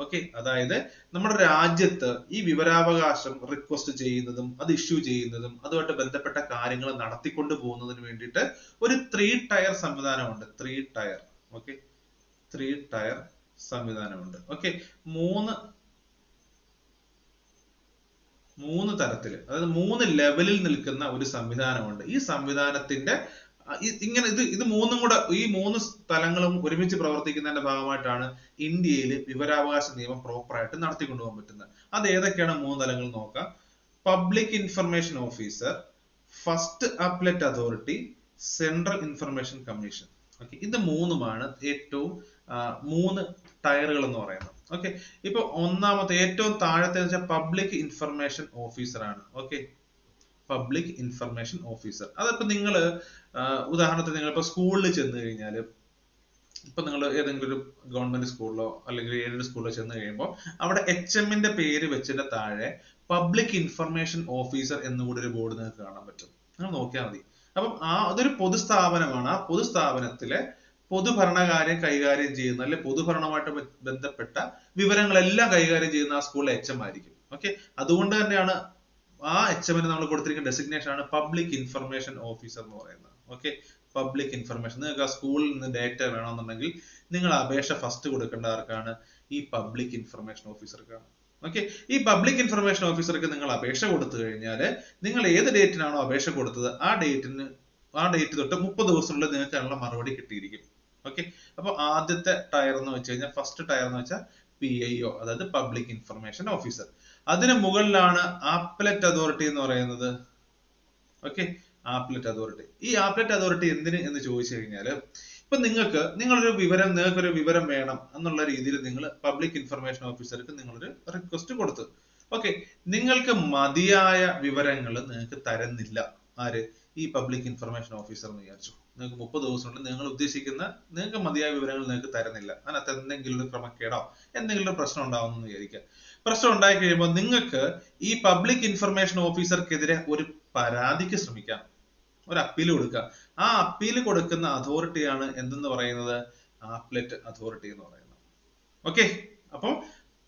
ഓക്കെ, അതായത് നമ്മുടെ രാജ്യത്ത് ഈ വിവരാവകാശം റിക്വസ്റ്റ് ചെയ്യുന്നതും അത് ഇഷ്യൂ ചെയ്യുന്നതും അതുമായിട്ട് ബന്ധപ്പെട്ട കാര്യങ്ങൾ നടത്തിക്കൊണ്ട് പോകുന്നതിന് വേണ്ടിയിട്ട് ഒരു 3 ടയർ സംവിധാനമുണ്ട്. 3 ടയർ. ഓക്കെ, 3 ടയർ സംവിധാനമുണ്ട്. ഓക്കെ, മൂന്ന് തരത്തില്, അതായത് 3 ലെവലിൽ നിൽക്കുന്ന ഒരു സംവിധാനമുണ്ട്. ഈ സംവിധാനത്തിന്റെ ഇങ്ങനെ ഇത് മൂന്നും കൂടെ, ഈ 3 സ്ഥലങ്ങളും ഒരുമിച്ച് പ്രവർത്തിക്കുന്നതിന്റെ ഭാഗമായിട്ടാണ് ഇന്ത്യയിൽ വിവരാവകാശ നിയമം പ്രോപ്പർ ആയിട്ട് നടത്തിക്കൊണ്ടുപോകാൻ പറ്റുന്നത്. അത് ഏതൊക്കെയാണ് 3 തലങ്ങൾ നോക്കാം. Public information officer, first appellate authority, central information commission. Okay, ഇത് മൂന്നുമാണ് ഏറ്റവും 3 ടയറുകൾ എന്ന് പറയുന്നത്. ഓക്കെ, ഇപ്പൊ ഒന്നാമത്തെ ഏറ്റവും താഴത്തെ വെച്ചാൽ പബ്ലിക് ഇൻഫർമേഷൻ ഓഫീസർ ആണ്. Okay, public information officer. അതിപ്പോ നിങ്ങൾ ഉദാഹരണത്തിന് നിങ്ങൾ ഇപ്പൊ സ്കൂളിൽ ചെന്ന് കഴിഞ്ഞാൽ, ഇപ്പൊ നിങ്ങൾ ഏതെങ്കിലും ഒരു ഗവൺമെന്റ് സ്കൂളിലോ അല്ലെങ്കിൽ ഏതൊരു സ്കൂളിലോ ചെന്ന് കഴിയുമ്പോൾ അവിടെ HMന്റെ പേര് വെച്ചതിന്റെ താഴെ പബ്ലിക് ഇൻഫർമേഷൻ ഓഫീസർ എന്നുകൂടി ഒരു ബോർഡ് നിങ്ങൾക്ക് കാണാൻ പറ്റും. നിങ്ങൾ നോക്കിയാൽ മതി. അപ്പം അതൊരു പൊതുസ്ഥാപനമാണ്. ആ പൊതുസ്ഥാപനത്തിലെ പൊതുഭരണകാര്യം കൈകാര്യം ചെയ്യുന്ന, അല്ലെ പൊതുഭരണമായിട്ട് ബന്ധപ്പെട്ട വിവരങ്ങളെല്ലാം കൈകാര്യം ചെയ്യുന്ന ആ സ്കൂളിലെ HM ആയിരിക്കും. ഓക്കെ, അതുകൊണ്ട് തന്നെയാണ് ആ HMന് നമ്മൾ കൊടുത്തിരിക്കുന്ന ഡെസിഗ്നേഷൻ ആണ് പബ്ലിക് ഇൻഫർമേഷൻ ഓഫീസർ എന്ന് പറയുന്നത്. Okay, public information. നിങ്ങൾക്ക് ആ സ്കൂളിൽ നിന്ന് ഡേറ്റ വേണമെന്നുണ്ടെങ്കിൽ നിങ്ങൾ അപേക്ഷ ഫസ്റ്റ് കൊടുക്കേണ്ട ആർക്കാണ്? ഈ പബ്ലിക് ഇൻഫർമേഷൻ ഓഫീസർക്കാണ്. ഓക്കെ, ഈ പബ്ലിക് ഇൻഫർമേഷൻ ഓഫീസർക്ക് നിങ്ങൾ അപേക്ഷ കൊടുത്തു കഴിഞ്ഞാൽ നിങ്ങൾ ഏത് ഡേറ്റിനാണോ അപേക്ഷ കൊടുത്തത് ആ ഡേറ്റ് തൊട്ട് 30 ദിവസത്തിനുള്ളിൽ നിങ്ങൾക്ക് അതിനുള്ള മറുപടി കിട്ടിയിരിക്കും. ഓക്കെ, അപ്പൊ ആദ്യത്തെ ടയർ എന്ന് വെച്ച് കഴിഞ്ഞാൽ, ഫസ്റ്റ് ടയർ എന്ന് വെച്ചാൽ PIO, അതായത് പബ്ലിക് ഇൻഫർമേഷൻ ഓഫീസർ. അതിന് മുകളിലാണ് ആപ്പലറ്റ് അതോറിറ്റി എന്ന് പറയുന്നത്. Okay, appellate authority. ഈ ആപ്പലറ്റ് അതോറിറ്റി എന്തിന് എന്ന് ചോദിച്ചു കഴിഞ്ഞാൽ, ഇപ്പൊ നിങ്ങളൊരു വിവരം വേണം എന്നുള്ള രീതിയിൽ നിങ്ങൾ പബ്ലിക് ഇൻഫർമേഷൻ ഓഫീസർക്ക് നിങ്ങളൊരു റിക്വസ്റ്റ് കൊടുത്തു. ഓക്കെ, നിങ്ങൾക്ക് മതിയായ വിവരങ്ങൾ നിങ്ങൾക്ക് തരുന്നില്ല ആര്? ഈ പബ്ലിക് ഇൻഫർമേഷൻ ഓഫീസർ എന്ന് വിചാരിച്ചു. നിങ്ങൾക്ക് 30 ദിവസം കൊണ്ട് നിങ്ങൾക്ക് മതിയായ വിവരങ്ങൾ നിങ്ങൾക്ക് തരുന്നില്ല. അതിനകത്ത് എന്തെങ്കിലും ഒരു ക്രമക്കേടോ എന്തെങ്കിലും ഒരു പ്രശ്നം ഉണ്ടാവുമെന്ന് വിചാരിക്കുക. പ്രശ്നം ഉണ്ടായി കഴിയുമ്പോൾ നിങ്ങൾക്ക് ഈ പബ്ലിക് ഇൻഫർമേഷൻ ഓഫീസർക്കെതിരെ ഒരു പരാതിക്ക് ശ്രമിക്കാം, ഒരു അപ്പീൽ കൊടുക്കുക. ആ അപ്പീൽ കൊടുക്കുന്ന അതോറിറ്റിയാണ് എന്തെന്ന് പറയുന്നത്? ആപ്പലറ്റ് അതോറിറ്റി എന്ന് പറയുന്നത്. ഓക്കെ, അപ്പൊ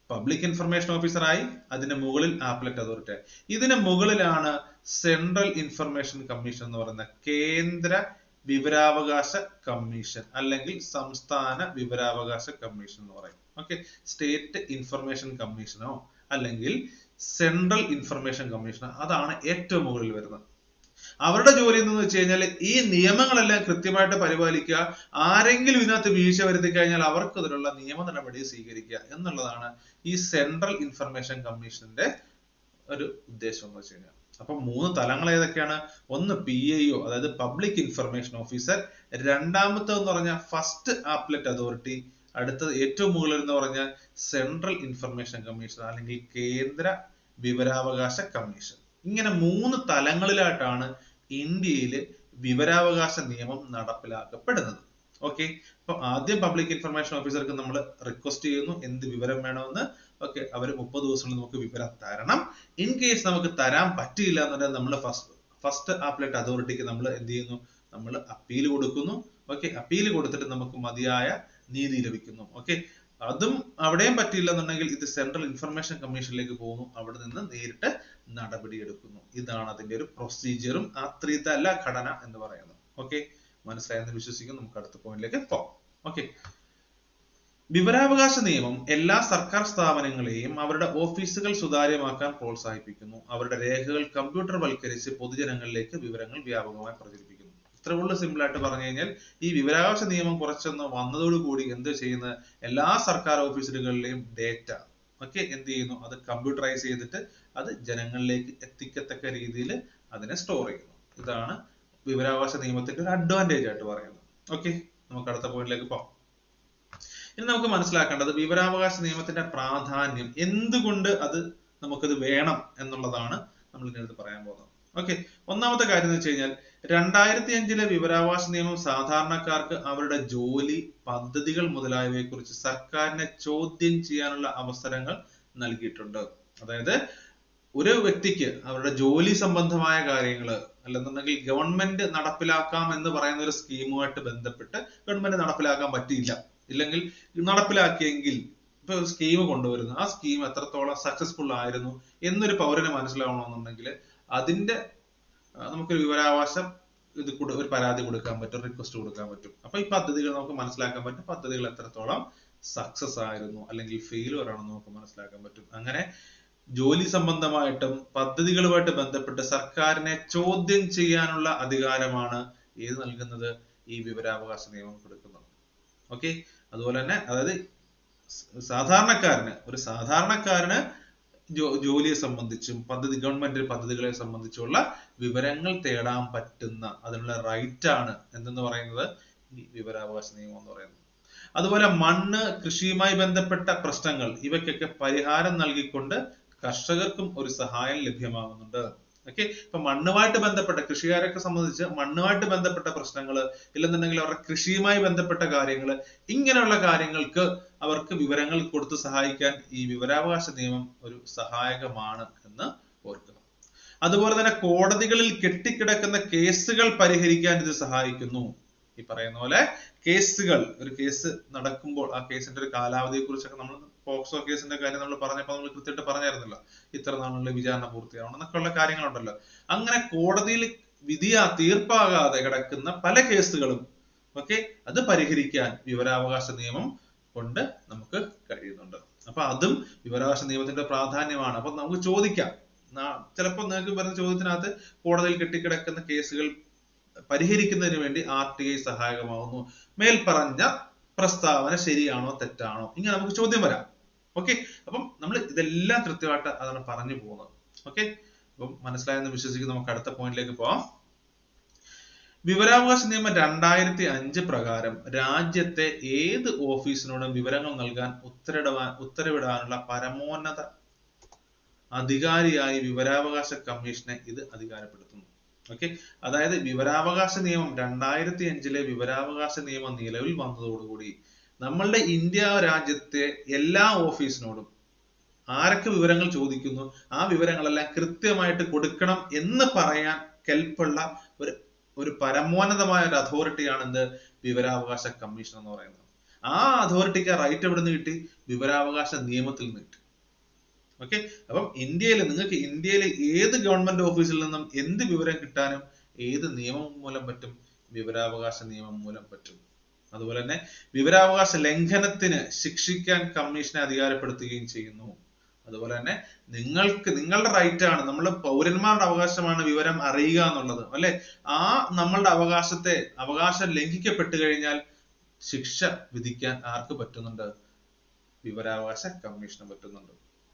പബ്ലിക് ഇൻഫർമേഷൻ ഓഫീസറായി, അതിന് മുകളിൽ ആപ്പലറ്റ് അതോറിറ്റി ആയി. ഇതിന് മുകളിലാണ് സെൻട്രൽ ഇൻഫർമേഷൻ കമ്മീഷൻ എന്ന് പറയുന്ന കേന്ദ്ര വിവരാവകാശ കമ്മീഷൻ, അല്ലെങ്കിൽ സംസ്ഥാന വിവരാവകാശ കമ്മീഷൻ എന്ന് പറയും. ഓക്കെ, സ്റ്റേറ്റ് ഇൻഫർമേഷൻ കമ്മീഷനോ അല്ലെങ്കിൽ സെൻട്രൽ ഇൻഫർമേഷൻ കമ്മീഷനോ, അതാണ് ഏറ്റവും മുകളിൽ വരുന്നത്. അവരുടെ ജോലി എന്ന് വെച്ച് കഴിഞ്ഞാൽ ഈ നിയമങ്ങളെല്ലാം കൃത്യമായിട്ട് പരിപാലിക്കുക, ആരെങ്കിലും ഇതിനകത്ത് വീഴ്ച വരുത്തി കഴിഞ്ഞാൽ അവർക്കെതിരുള്ള നിയമ നടപടി സ്വീകരിക്കുക എന്നുള്ളതാണ് ഈ സെൻട്രൽ ഇൻഫർമേഷൻ കമ്മീഷന്റെ ഒരു ഉദ്ദേശം എന്ന് വെച്ച് കഴിഞ്ഞാൽ. അപ്പൊ 3 തലങ്ങൾ ഏതൊക്കെയാണ്? ഒന്ന് PIO, അതായത് പബ്ലിക് ഇൻഫർമേഷൻ ഓഫീസർ. രണ്ടാമത്തെന്ന് പറഞ്ഞാൽ ഫസ്റ്റ് ആപ്പലറ്റ് അതോറിറ്റി. അടുത്തത് ഏറ്റവും മുകളിൽ എന്ന് പറഞ്ഞാൽ സെൻട്രൽ ഇൻഫർമേഷൻ കമ്മീഷൻ അല്ലെങ്കിൽ കേന്ദ്ര വിവരാവകാശ കമ്മീഷൻ. ഇങ്ങനെ 3 തലങ്ങളിലായിട്ടാണ് ഇന്ത്യയിൽ വിവരാവകാശ നിയമം നടപ്പിലാക്കപ്പെടുന്നത്. ഓക്കെ, അപ്പൊ ആദ്യം പബ്ലിക് ഇൻഫർമേഷൻ ഓഫീസർക്ക് നമ്മൾ റിക്വസ്റ്റ് ചെയ്യുന്നു എന്ത് വിവരം വേണമെന്ന്. ഓക്കെ, അവർ 30 ദിവസങ്ങളിൽ നമുക്ക് വിവരം തരണം. ഇൻ കേസ് നമുക്ക് തരാൻ പറ്റിയില്ല എന്നുണ്ടെങ്കിൽ നമ്മൾ ഫസ്റ്റ് ആപ്പലറ്റ് അതോറിറ്റിക്ക് നമ്മൾ എന്ത് ചെയ്യുന്നു? നമ്മൾ അപ്പീൽ കൊടുക്കുന്നു. ഓക്കെ, അപ്പീൽ കൊടുത്തിട്ട് നമുക്ക് മതിയായ നീതി ലഭിക്കുന്നു. ഓക്കെ, അതും അവിടെയും പറ്റിയില്ല എന്നുണ്ടെങ്കിൽ ഇത് സെൻട്രൽ ഇൻഫർമേഷൻ കമ്മീഷനിലേക്ക് പോകുന്നു. അവിടെ നിന്ന് നേരിട്ട് നടപടി എടുക്കുന്നു. ഇതാണ് അതിന്റെ ഒരു പ്രൊസീജിയറും ആ ത്രിതല ഘടന എന്ന് പറയുന്നത്. ഓക്കെ, മനസ്സിലായെന്ന് വിശ്വസിക്കുന്നു. നമുക്ക് അടുത്ത പോയിന്റിലേക്ക് പോകാം. ഓക്കെ, വിവരാവകാശ നിയമം എല്ലാ സർക്കാർ സ്ഥാപനങ്ങളെയും അവരുടെ ഓഫീസുകൾ സുതാര്യമാക്കാൻ പ്രോത്സാഹിപ്പിക്കുന്നു. അവരുടെ രേഖകൾ കമ്പ്യൂട്ടർ വൽക്കരിച്ച് പൊതുജനങ്ങളിലേക്ക് വിവരങ്ങൾ വ്യാപകമായി പ്രചരിപ്പിക്കുന്നു. ഇത്ര ഉള്ള സിമ്പിൾ ആയിട്ട് പറഞ്ഞു കഴിഞ്ഞാൽ ഈ വിവരാവകാശ നിയമം കുറച്ചൊന്ന് വന്നതോടുകൂടി എന്ത് ചെയ്യുന്നത്? എല്ലാ സർക്കാർ ഓഫീസുകളിലെയും ഡേറ്റ എന്ത് ചെയ്യുന്നു? അത് കമ്പ്യൂട്ടറൈസ് ചെയ്തിട്ട് അത് ജനങ്ങളിലേക്ക് എത്തിക്കത്തക്ക രീതിയിൽ അതിനെ സ്റ്റോർ ചെയ്യുന്നു. ഇതാണ് വിവരാവകാശ നിയമത്തിന്റെ ഒരു അഡ്വാൻറ്റേജ് ആയിട്ട് പറയുന്നത്. ഓക്കെ, നമുക്ക് അടുത്ത പോയിന്റിലേക്ക് പോകാം. ഇനി നമുക്ക് മനസ്സിലാക്കേണ്ടത് വിവരാവകാശ നിയമത്തിന്റെ പ്രാധാന്യം, എന്തുകൊണ്ട് നമുക്കത് വേണം എന്നുള്ളതാണ് നമ്മൾ ഇതിനകത്ത് പറയാൻ പോകുന്നത്. ഓക്കെ, ഒന്നാമത്തെ കാര്യം എന്ന് വെച്ച് കഴിഞ്ഞാൽ 2005 വിവരാവകാശ നിയമം സാധാരണക്കാർക്ക് അവരുടെ ജോലി, പദ്ധതികൾ മുതലായവയെ കുറിച്ച് സർക്കാരിനെ ചോദ്യം ചെയ്യാനുള്ള അവസരങ്ങൾ നൽകിയിട്ടുണ്ട്. അതായത് ഒരു വ്യക്തിക്ക് അവരുടെ ജോലി സംബന്ധമായ കാര്യങ്ങൾ അല്ലെന്നുണ്ടെങ്കിൽ ഗവൺമെന്റ് നടപ്പിലാക്കാം എന്ന് പറയുന്ന ഒരു സ്കീമുമായിട്ട് ബന്ധപ്പെട്ട് ഗവൺമെന്റ് നടപ്പിലാക്കാൻ പറ്റിയില്ല, ഇല്ലെങ്കിൽ നടപ്പിലാക്കിയെങ്കിൽ ഇപ്പൊ സ്കീം കൊണ്ടുവരുന്നു, ആ സ്കീം എത്രത്തോളം സക്സസ്ഫുൾ ആയിരുന്നു എന്നൊരു പൗരന് മനസ്സിലാവണമെന്നുണ്ടെങ്കിൽ അതിന്റെ നമുക്കൊരു വിവരാവകാശം ഒരു പരാതി കൊടുക്കാൻ പറ്റും, റിക്വസ്റ്റ് കൊടുക്കാൻ പറ്റും. അപ്പൊ ഈ പദ്ധതികൾ നമുക്ക് മനസ്സിലാക്കാൻ പറ്റും, പദ്ധതികൾ എത്രത്തോളം സക്സസ് ആയിരുന്നു അല്ലെങ്കിൽ ഫെയിലുവർ ആണെന്ന് നമുക്ക് മനസ്സിലാക്കാൻ പറ്റും. അങ്ങനെ ജോലി സംബന്ധമായിട്ടും പദ്ധതികളുമായിട്ട് ബന്ധപ്പെട്ട് സർക്കാരിനെ ചോദ്യം ചെയ്യാനുള്ള അധികാരമാണ് നൽകുന്നത്? ഈ വിവരാവകാശ നിയമം കൊടുക്കുന്നത്. ഓക്കെ, അതുപോലെ തന്നെ അതായത് സാധാരണക്കാരന് ജോലിയെ സംബന്ധിച്ചും ഗവൺമെന്റ് പദ്ധതികളെ സംബന്ധിച്ചുള്ള വിവരങ്ങൾ തേടാൻ പറ്റുന്ന അതിനുള്ള റൈറ്റ് ആണ് എന്തെന്ന് പറയുന്നത് ഈ വിവരാവകാശ നിയമം എന്ന് പറയുന്നത്. അതുപോലെ മണ്ണ്, കൃഷിയുമായി ബന്ധപ്പെട്ട പ്രശ്നങ്ങൾ ഇവയ്ക്കൊക്കെ പരിഹാരം നൽകിക്കൊണ്ട് കർഷകർക്കും ഒരു സഹായം ലഭ്യമാകുന്നുണ്ട്. ഓക്കെ, ഇപ്പൊ മണ്ണുമായിട്ട് ബന്ധപ്പെട്ട കൃഷിക്കാരൊക്കെ സംബന്ധിച്ച് മണ്ണുമായിട്ട് ബന്ധപ്പെട്ട പ്രശ്നങ്ങൾ ഇല്ലെന്നുണ്ടെങ്കിൽ അവരുടെ കൃഷിയുമായി ബന്ധപ്പെട്ട കാര്യങ്ങൾ, ഇങ്ങനെയുള്ള കാര്യങ്ങൾക്ക് അവർക്ക് വിവരങ്ങൾ കൊടുത്ത് സഹായിക്കാൻ ഈ വിവരാവകാശ നിയമം ഒരു സഹായകമാണ് എന്ന് ഓർക്കുക. അതുപോലെ തന്നെ കോടതികളിൽ കെട്ടിക്കിടക്കുന്ന കേസുകൾ പരിഹരിക്കാൻ ഇത് സഹായിക്കുന്നു. ഈ പറയുന്ന പോലെ കേസുകൾ, ഒരു കേസ് നടക്കുമ്പോൾ ആ കേസിന്റെ ഒരു കാലാവധിയെ കുറിച്ചൊക്കെ നമ്മൾ പോക്സോ കേസിന്റെ കാര്യം നമ്മൾ പറഞ്ഞപ്പോൾ നമ്മൾ കൃത്യമായിട്ട് പറഞ്ഞായിരുന്നല്ലോ, ഇത്ര നാളുള്ള വിചാരണ പൂർത്തിയാവണം എന്നൊക്കെയുള്ള കാര്യങ്ങളുണ്ടല്ലോ. അങ്ങനെ കോടതിയിൽ തീർപ്പാകാതെ കിടക്കുന്ന പല കേസുകളും ഒക്കെ അത് പരിഹരിക്കാൻ വിവരാവകാശ നിയമം കൊണ്ട് നമുക്ക് കഴിയുന്നുണ്ട്. അപ്പൊ അതും വിവരാവകാശ നിയമത്തിന്റെ പ്രാധാന്യമാണ്. അപ്പൊ നമുക്ക് ചോദിക്കാം, ചിലപ്പോൾ നിങ്ങൾക്ക് വരുന്ന ചോദ്യത്തിനകത്ത് കോടതിയിൽ കെട്ടിക്കിടക്കുന്ന കേസുകൾ പരിഹരിക്കുന്നതിന് വേണ്ടി RTI സഹായകമാകുന്നു. മേൽപ്പറഞ്ഞ പ്രസ്താവന ശരിയാണോ തെറ്റാണോ, ഇങ്ങനെ നമുക്ക് ചോദ്യം വരാം. ഓക്കെ, അപ്പം നമ്മൾ ഇതെല്ലാം കൃത്യമായിട്ട് അതാണ് പറഞ്ഞു പോകുന്നത്. ഓക്കെ, അപ്പം മനസ്സിലായെന്ന് വിശ്വസിക്കുന്നു. നമുക്ക് അടുത്ത പോയിന്റിലേക്ക് പോവാം. വിവരാവകാശ നിയമം 2005 പ്രകാരം രാജ്യത്തെ ഏത് ഓഫീസിനോടും വിവരങ്ങൾ നൽകാൻ ഉത്തരവിടാനുള്ള പരമോന്നത അധികാരിയായി വിവരാവകാശ കമ്മീഷനെ ഇത് അധികാരപ്പെടുത്തുന്നു. ഓക്കെ, അതായത് വിവരാവകാശ നിയമം 2005 വിവരാവകാശ നിയമം നിലവിൽ വന്നതോടുകൂടി നമ്മളുടെ ഇന്ത്യ രാജ്യത്തെ എല്ലാ ഓഫീസിനോടും ആരൊക്കെ വിവരങ്ങൾ ചോദിക്കുന്നു ആ വിവരങ്ങളെല്ലാം കൃത്യമായിട്ട് കൊടുക്കണം എന്ന് പറയാൻ കെൽപ്പുള്ള ഒരു പരമോന്നതമായ ഒരു അതോറിറ്റിയാണ് എന്ത്, വിവരാവകാശ കമ്മീഷൻ എന്ന് പറയുന്നത്. ആ അതോറിറ്റിക്ക് റൈറ്റ് എവിടെ നിന്ന് കിട്ടി? വിവരാവകാശ നിയമത്തിൽ നിന്ന് കിട്ടി. ഓക്കെ, അപ്പം നിങ്ങൾക്ക് ഇന്ത്യയിലെ ഏത് ഗവൺമെന്റ് ഓഫീസിൽ നിന്നും എന്ത് വിവരം കിട്ടാനും ഏത് നിയമം മൂലം പറ്റും? വിവരാവകാശ നിയമം മൂലം പറ്റും. അതുപോലെ തന്നെ വിവരാവകാശ ലംഘനത്തിന് ശിക്ഷിക്കാൻ കമ്മീഷനെ അധികാരപ്പെടുത്തുകയും ചെയ്യുന്നു. അതുപോലെ തന്നെ നിങ്ങളുടെ റൈറ്റ് ആണ്, നമ്മൾ പൗരന്മാരുടെ അവകാശമാണ് വിവരം അറിയുക എന്നുള്ളത്, അല്ലെ? ആ നമ്മളുടെ അവകാശം ലംഘിക്കപ്പെട്ടു കഴിഞ്ഞാൽ ശിക്ഷ വിധിക്കാൻ ആർക്ക് പറ്റുന്നുണ്ട്? വിവരാവകാശ കമ്മീഷന് പറ്റുന്നുണ്ട്.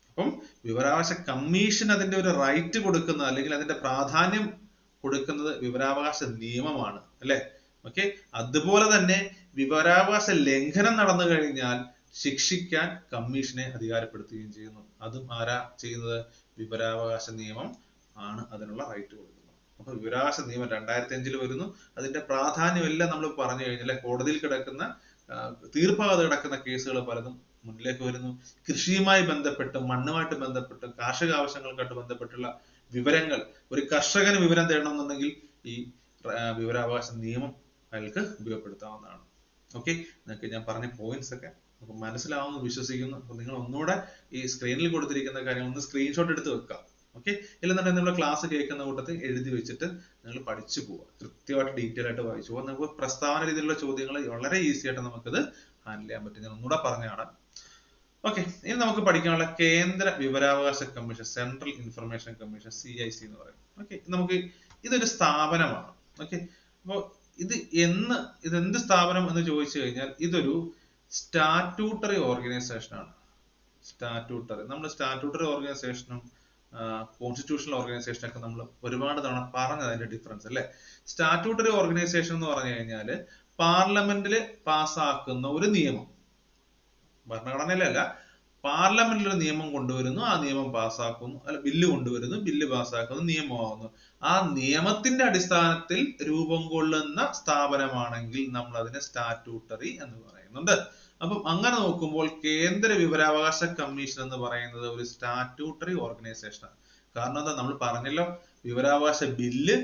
അപ്പം വിവരാവകാശ കമ്മീഷൻ അതിന്റെ ഒരു റൈറ്റ് കൊടുക്കുന്നത് അല്ലെങ്കിൽ അതിന്റെ പ്രാധാന്യം കൊടുക്കുന്നത് വിവരാവകാശ നിയമമാണ്, അല്ലെ? ഓക്കെ, അതുപോലെ തന്നെ വിവരാവകാശ ലംഘനം നടന്നു കഴിഞ്ഞാൽ ശിക്ഷിക്കാൻ കമ്മീഷനെ അധികാരപ്പെടുത്തുകയും ചെയ്യുന്നു. അതും ആരാ ചെയ്യുന്നത്? വിവരാവകാശ നിയമം ആണ് അതിനുള്ള റൈറ്റ് കൊടുക്കുന്നത്. അപ്പൊ വിവരാവകാശ നിയമം 2005 വരുന്നു. അതിന്റെ പ്രാധാന്യം എല്ലാം നമ്മൾ പറഞ്ഞു കഴിഞ്ഞാൽ കോടതിയിൽ തീർപ്പാകാതെ കിടക്കുന്ന കേസുകൾ പലതും മുന്നിലേക്ക് വരുന്നു. കൃഷിയുമായി ബന്ധപ്പെട്ടും മണ്ണുമായിട്ട് ബന്ധപ്പെട്ടും കാർഷിക ആവശ്യങ്ങൾക്കായിട്ട് ബന്ധപ്പെട്ടുള്ള വിവരങ്ങൾ ഒരു കർഷകന് വിവരം തേടണമെന്നുണ്ടെങ്കിൽ ഈ വിവരാവകാശ നിയമം അയാൾക്ക് ഉപയോഗപ്പെടുത്താവുന്നതാണ്. ഓക്കെ, നിങ്ങൾക്ക് ഞാൻ പറഞ്ഞ പോയിന്റ്സ് ഒക്കെ അപ്പൊ മനസ്സിലാവുമെന്ന് വിശ്വസിക്കുന്നു. അപ്പൊ നിങ്ങൾ ഒന്നുകൂടെ ഈ സ്ക്രീനിൽ കൊടുത്തിരിക്കുന്ന കാര്യങ്ങൾ ഒന്ന് സ്ക്രീൻഷോട്ട് എടുത്ത് വെക്കാം. ഓക്കെ, ഇല്ലെന്നുണ്ടെങ്കിൽ നമ്മൾ ക്ലാസ് കേൾക്കുന്ന കൂട്ടത്തിൽ എഴുതി വെച്ചിട്ട് നിങ്ങൾ പഠിച്ചു പോവുക, കൃത്യമായിട്ട് ഡീറ്റെയിൽ ആയിട്ട് വായിച്ചു പോവാം. നമുക്ക് പ്രസ്താവന രീതിയിലുള്ള ചോദ്യങ്ങൾ വളരെ ഈസി ആയിട്ട് നമുക്കത് ഹാൻഡിൽ ചെയ്യാൻ പറ്റും. ഞാൻ ഒന്നുകൂടെ പറഞ്ഞതാണ്. ഓക്കെ, ഇനി നമുക്ക് പഠിക്കാനുള്ള കേന്ദ്ര വിവരാവകാശ commission, central information commission, CIC എന്ന് പറയും. ഓക്കെ, ഇതൊരു സ്ഥാപനമാണ്. ഓക്കെ, അപ്പോൾ ഇതെന്ത് സ്ഥാപനം എന്ന് ചോദിച്ചു കഴിഞ്ഞാൽ ഇതൊരു സ്റ്റാറ്റ്യൂട്ടറി ഓർഗനൈസേഷൻ ആണ്. നമ്മൾ സ്റ്റാറ്റ്യൂട്ടറി ഓർഗനൈസേഷനും കോൺസ്റ്റിറ്റ്യൂഷണൽ ഓർഗനൈസേഷനും ഒക്കെ നമ്മൾ ഒരുപാട് തവണ പറഞ്ഞത് അതിന്റെ ഡിഫറൻസ്, അല്ലെ? സ്റ്റാറ്റ്യൂട്ടറി ഓർഗനൈസേഷൻ എന്ന് പറഞ്ഞു കഴിഞ്ഞാല് പാർലമെന്റിൽ പാസ്സാക്കുന്ന ഒരു നിയമം, ഭരണഘടനയിലല്ല, പാർലമെന്റിൽ ഒരു നിയമം കൊണ്ടുവരുന്നു, ആ നിയമം പാസ്സാക്കുന്നു, അല്ല ബില്ല് കൊണ്ടുവരുന്നു, ബില്ല് പാസ്സാക്കുന്നു, നിയമമാകുന്നു. ആ നിയമത്തിന്റെ അടിസ്ഥാനത്തിൽ രൂപം കൊള്ളുന്ന സ്ഥാപനമാണെങ്കിൽ നമ്മൾ അതിനെ സ്റ്റാറ്റ്യൂട്ടറി എന്ന് പറയുന്നുണ്ട്. അപ്പം അങ്ങനെ നോക്കുമ്പോൾ കേന്ദ്ര വിവരാവകാശ കമ്മീഷൻ എന്ന് പറയുന്നത് ഒരു സ്റ്റാറ്റ്യൂട്ടറി ഓർഗനൈസേഷൻ ആണ്. കാരണം എന്താ, നമ്മൾ പറഞ്ഞല്ലോ, വിവരാവകാശ ബില്ല്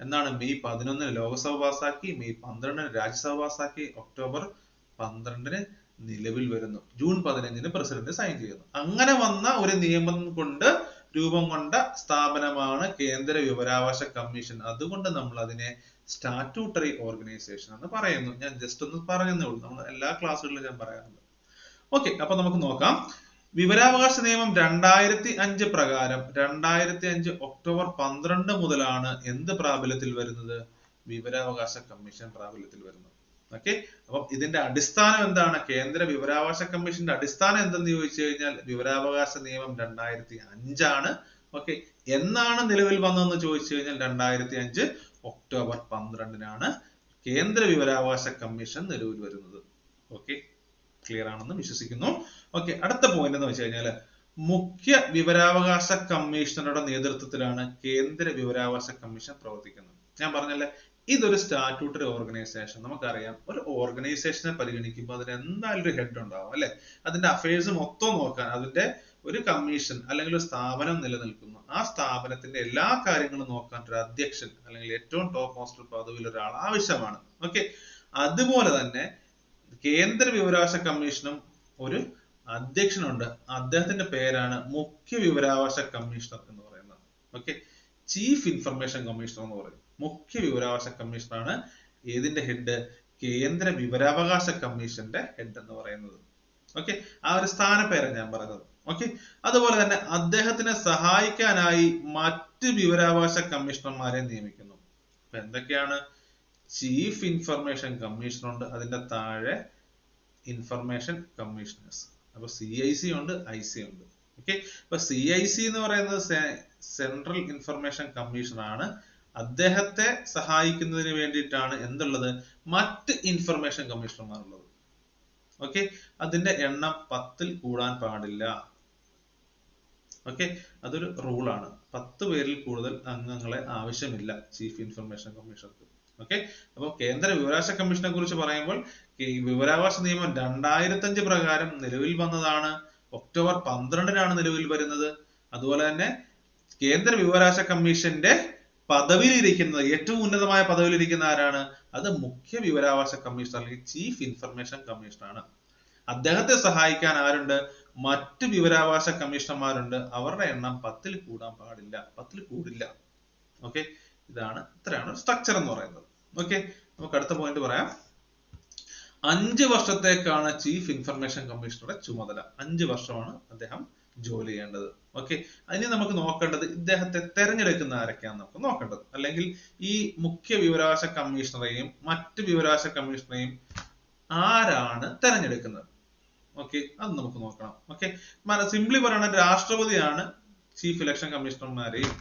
എന്താണ് മെയ് 11 ലോക്സഭ പാസ്സാക്കി, മെയ് 12 രാജ്യസഭ പാസ്സാക്കി, ഒക്ടോബർ 12 നിലവിൽ വരുന്നു, ജൂൺ 15 പ്രസിഡന്റ് സൈൻ ചെയ്യുന്നു. അങ്ങനെ വന്ന ഒരു നിയമം കൊണ്ട് രൂപം കൊണ്ട സ്ഥാപനമാണ് കേന്ദ്ര വിവരാവകാശ കമ്മീഷൻ. അതുകൊണ്ട് നമ്മൾ അതിനെ സ്റ്റാറ്റ്യൂട്ടറി ഓർഗനൈസേഷൻ എന്ന് പറയുന്നു. ഞാൻ ജസ്റ്റ് ഒന്ന് പറഞ്ഞതേ ഉള്ളൂ, നമ്മൾ എല്ലാ ക്ലാസ്സുകളിലും ഞാൻ പറയാറുണ്ട്. ഓക്കെ, അപ്പൊ നമുക്ക് നോക്കാം. വിവരാവകാശ നിയമം 2005 പ്രകാരം 2005 ഒക്ടോബർ 12 മുതലാണ് എന്ത് പ്രാബല്യത്തിൽ വരുന്നത്? വിവരാവകാശ കമ്മീഷൻ പ്രാബല്യത്തിൽ വരുന്നത്. ഓക്കെ, അപ്പം ഇതിന്റെ അടിസ്ഥാനം എന്താണ്? കേന്ദ്ര വിവരാവകാശ കമ്മീഷന്റെ അടിസ്ഥാനം എന്തെന്ന് ചോദിച്ചു കഴിഞ്ഞാൽ വിവരാവകാശ നിയമം 2005 ആണ്. ഓക്കെ, എന്നാണ് നിലവിൽ വന്നതെന്ന് ചോദിച്ചു കഴിഞ്ഞാൽ 2005 ഒക്ടോബർ 12 കേന്ദ്ര വിവരാവകാശ കമ്മീഷൻ നിലവിൽ വരുന്നത്. ഓക്കെ, ക്ലിയർ ആണെന്ന് വിശ്വസിക്കുന്നു. ഓക്കെ, അടുത്ത പോയിന്റ് എന്ന് വെച്ച് കഴിഞ്ഞാൽ മുഖ്യ വിവരാവകാശ കമ്മീഷണറുടെ നേതൃത്വത്തിലാണ് കേന്ദ്ര വിവരാവകാശ കമ്മീഷൻ പ്രവർത്തിക്കുന്നത്. ഞാൻ പറഞ്ഞല്ലേ, ഇതൊരു സ്റ്റാറ്റ്യൂട്ടറി ഓർഗനൈസേഷൻ. നമുക്കറിയാം, ഒരു ഓർഗനൈസേഷനെ പരിഗണിക്കുമ്പോൾ അതിന് എന്തായാലും ഒരു ഹെഡ് ഉണ്ടാവും അല്ലെ. അതിന്റെ അഫയേഴ്സ് മൊത്തം നോക്കാൻ അതിന്റെ ഒരു കമ്മീഷൻ അല്ലെങ്കിൽ ഒരു സ്ഥാപനം നിലനിൽക്കുന്നു. ആ സ്ഥാപനത്തിന്റെ എല്ലാ കാര്യങ്ങളും നോക്കാൻ ഒരു അധ്യക്ഷൻ അല്ലെങ്കിൽ ഏറ്റവും ടോപ്പ് മോസ്റ്റ് പദവിയിൽ ഒരാൾ ആവശ്യമാണ്. ഓക്കെ, അതുപോലെ തന്നെ കേന്ദ്ര വിവരാവകാശ കമ്മീഷനും ഒരു അധ്യക്ഷനുണ്ട്. അദ്ദേഹത്തിന്റെ പേരാണ് മുഖ്യ വിവരാവകാശ കമ്മീഷണർ എന്ന് പറയുന്നത്. ഓക്കെ, ചീഫ് ഇൻഫർമേഷൻ കമ്മീഷണർ എന്ന് പറയും. മുഖ്യ വിവരാവകാശ കമ്മീഷണറാണ് ഏതിന്റെ ഹെഡ്? കേന്ദ്ര വിവരാവകാശ കമ്മീഷന്റെ ഹെഡ് എന്ന് പറയുന്നത്. ഓക്കെ, ആ ഒരു സ്ഥാനപ്പേരാണ് ഞാൻ പറഞ്ഞത്. ഓക്കെ, അതുപോലെ തന്നെ അദ്ദേഹത്തിനെ സഹായിക്കാനായി മറ്റ് വിവരാവകാശ കമ്മീഷണർമാരെ നിയമിക്കുന്നു. അപ്പൊ എന്തൊക്കെയാണ്? ചീഫ് ഇൻഫർമേഷൻ കമ്മീഷണർ ഉണ്ട്, അതിന്റെ താഴെ ഇൻഫർമേഷൻ കമ്മീഷണേഴ്സ്. അപ്പൊ CIC ഉണ്ട്, IC ഉണ്ട്. ഓക്കെ, അപ്പൊ CIC എന്ന് പറയുന്നത് സെൻട്രൽ ഇൻഫർമേഷൻ കമ്മീഷൻ ആണ്. അദ്ദേഹത്തെ സഹായിക്കുന്നതിന് വേണ്ടിയിട്ടാണ് എന്തുള്ളത്? മറ്റ് ഇൻഫർമേഷൻ കമ്മീഷണർമാരുള്ളത്. ഓക്കെ, അതിന്റെ എണ്ണം 10ൽ കൂടാൻ പാടില്ല. ഓക്കെ, അതൊരു റൂളാണ്. 10 പേരിൽ കൂടുതൽ അംഗങ്ങളെ ആവശ്യമില്ല ചീഫ് ഇൻഫർമേഷൻ കമ്മീഷണർക്ക്. ഓക്കെ, അപ്പൊ കേന്ദ്ര വിവരാവകാശ കമ്മീഷനെ കുറിച്ച് പറയുമ്പോൾ വിവരാവകാശ നിയമം 2005 പ്രകാരം നിലവിൽ വന്നതാണ്. ഒക്ടോബർ 12-നാണ് നിലവിൽ വരുന്നത്. അതുപോലെ തന്നെ കേന്ദ്ര വിവരാവകാശ കമ്മീഷന്റെ പദവിയിലിരിക്കുന്നത്, ഏറ്റവും ഉന്നതമായ പദവിയിലിരിക്കുന്ന ആരാണ്? അത് മുഖ്യ വിവരാവകാശ കമ്മീഷണർ അല്ലെങ്കിൽ ചീഫ് ഇൻഫർമേഷൻ കമ്മീഷണറാണ്. അദ്ദേഹത്തെ സഹായിക്കാൻ ആരുണ്ട്? മറ്റ് വിവരാവകാശ കമ്മീഷണർമാരുണ്ട്. അവരുടെ എണ്ണം 10ൽ കൂടാൻ പാടില്ല, 10ൽ കൂടില്ല. ഓക്കെ, ഇത്രയാണ് സ്ട്രക്ചർ എന്ന് പറയുന്നത്. ഓക്കെ, നമുക്ക് അടുത്ത പോയിന്റ് പറയാം. 5 വർഷത്തേക്കാണ് ചീഫ് ഇൻഫർമേഷൻ കമ്മീഷണറുടെ ചുമതല. 5 വർഷമാണ് അദ്ദേഹം ജോലി ചെയ്യേണ്ടത്. ഓക്കെ, ഇനി നമുക്ക് നോക്കേണ്ടത് ഇദ്ദേഹത്തെ തെരഞ്ഞെടുക്കുന്ന ആരൊക്കെയാണെന്ന് നമുക്ക് നോക്കേണ്ടത്. അല്ലെങ്കിൽ ഈ മുഖ്യ വിവരാവകാശ കമ്മീഷണറെയും മറ്റ് വിവരാവകാശ കമ്മീഷണറെയും ആരാണ് തെരഞ്ഞെടുക്കുന്നത്? ഓക്കെ, അത് നമുക്ക് നോക്കണം. ഓക്കെ, സിംപ്ലി പറയുന്നത് രാഷ്ട്രപതിയാണ് ചീഫ് ഇലക്ഷൻ കമ്മീഷണർമാരെയും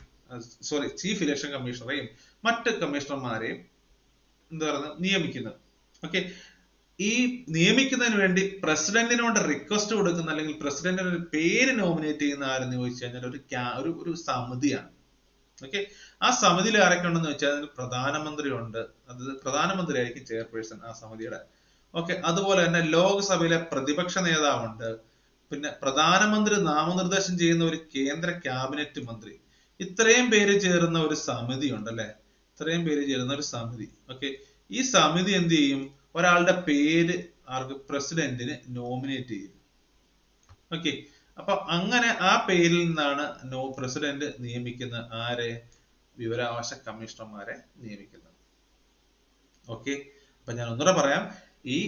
ചീഫ് ഇലക്ഷൻ കമ്മീഷണറെയും മറ്റ് കമ്മീഷണർമാരെയും എന്താ പറയുന്നത് നിയമിക്കുന്നത്. ഓക്കെ, ഈ നിയമിക്കുന്നതിന് വേണ്ടി പ്രസിഡന്റിനോട് റിക്വസ്റ്റ് കൊടുക്കുന്ന അല്ലെങ്കിൽ പ്രസിഡന്റിന് ഒരു പേര് നോമിനേറ്റ് ചെയ്യുന്ന ആരെന്ന് ചോദിച്ചു കഴിഞ്ഞാൽ ഒരു സമിതിയാണ്. ഓക്കെ, ആ സമിതിയിൽ ആരൊക്കെ ഉണ്ടെന്ന് വെച്ചാൽ പ്രധാനമന്ത്രി ഉണ്ട്. അത് പ്രധാനമന്ത്രി ആയിരിക്കും ചെയർപേഴ്സൺ ആ സമിതിയുടെ. ഓക്കെ, അതുപോലെ തന്നെ ലോക്സഭയിലെ പ്രതിപക്ഷ നേതാവുണ്ട്. പിന്നെ പ്രധാനമന്ത്രി നാമനിർദ്ദേശം ചെയ്യുന്ന ഒരു കേന്ദ്ര ക്യാബിനറ്റ് മന്ത്രി. ഇത്രയും പേര് ചേരുന്ന ഒരു സമിതി ഉണ്ടല്ലേ, ഇത്രയും പേര് ചേരുന്ന ഒരു സമിതി. ഓക്കെ, ഈ സമിതി എന്ത് ചെയ്യും? ഒരാളുടെ പേര് പ്രസിഡന്റിന് നോമിനേറ്റ് ചെയ്യും. ഓക്കെ, അപ്പൊ അങ്ങനെ ആ പേരിൽ നിന്നാണ് പ്രസിഡന്റ് നിയമിക്കുന്ന ആരെ? വിവരാവകാശ കമ്മീഷണർമാരെ നിയമിക്കുന്നത്. ഓക്കെ, അപ്പൊ ഞാൻ ഒന്നുകൂടെ പറയാം. ഈ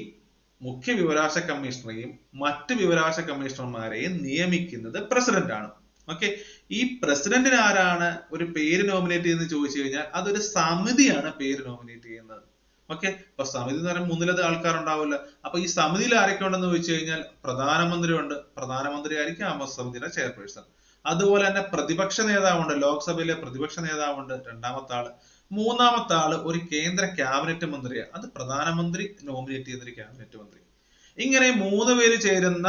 മുഖ്യ വിവരാവകാശ കമ്മീഷണറെയും മറ്റ് വിവരാവകാശ കമ്മീഷണർമാരെയും നിയമിക്കുന്നത് പ്രസിഡന്റ് ആണ്. ഓക്കെ, ഈ പ്രസിഡന്റിന് ആരാണ് ഒരു പേര് നോമിനേറ്റ് ചെയ്യുന്നത് ചോദിച്ചു കഴിഞ്ഞാൽ അതൊരു സമിതിയാണ് പേര് നോമിനേറ്റ് ചെയ്യുന്നത്. ഓക്കെ, അപ്പൊ സമിതി എന്ന് പറയുമ്പോൾ 3-ലധികം ആൾക്കാരുണ്ടാവില്ല. അപ്പൊ ഈ സമിതിയിൽ ആരൊക്കെ ഉണ്ടെന്ന് ചോദിച്ചു കഴിഞ്ഞാൽ പ്രധാനമന്ത്രി ഉണ്ട്. പ്രധാനമന്ത്രി ആയിരിക്കും ആ സമിതിയുടെ ചെയർപേഴ്സൺ. അതുപോലെ തന്നെ പ്രതിപക്ഷ നേതാവുണ്ട്, ലോക്സഭയിലെ പ്രതിപക്ഷ നേതാവുണ്ട് രണ്ടാമത്തെ ആള്. മൂന്നാമത്തെ ആള് ഒരു കേന്ദ്ര ക്യാബിനറ്റ് മന്ത്രിയാണ്. അത് പ്രധാനമന്ത്രി നോമിനേറ്റ് ചെയ്യുന്ന ഒരു ക്യാബിനറ്റ് മന്ത്രി. ഇങ്ങനെ 3 പേര് ചേരുന്ന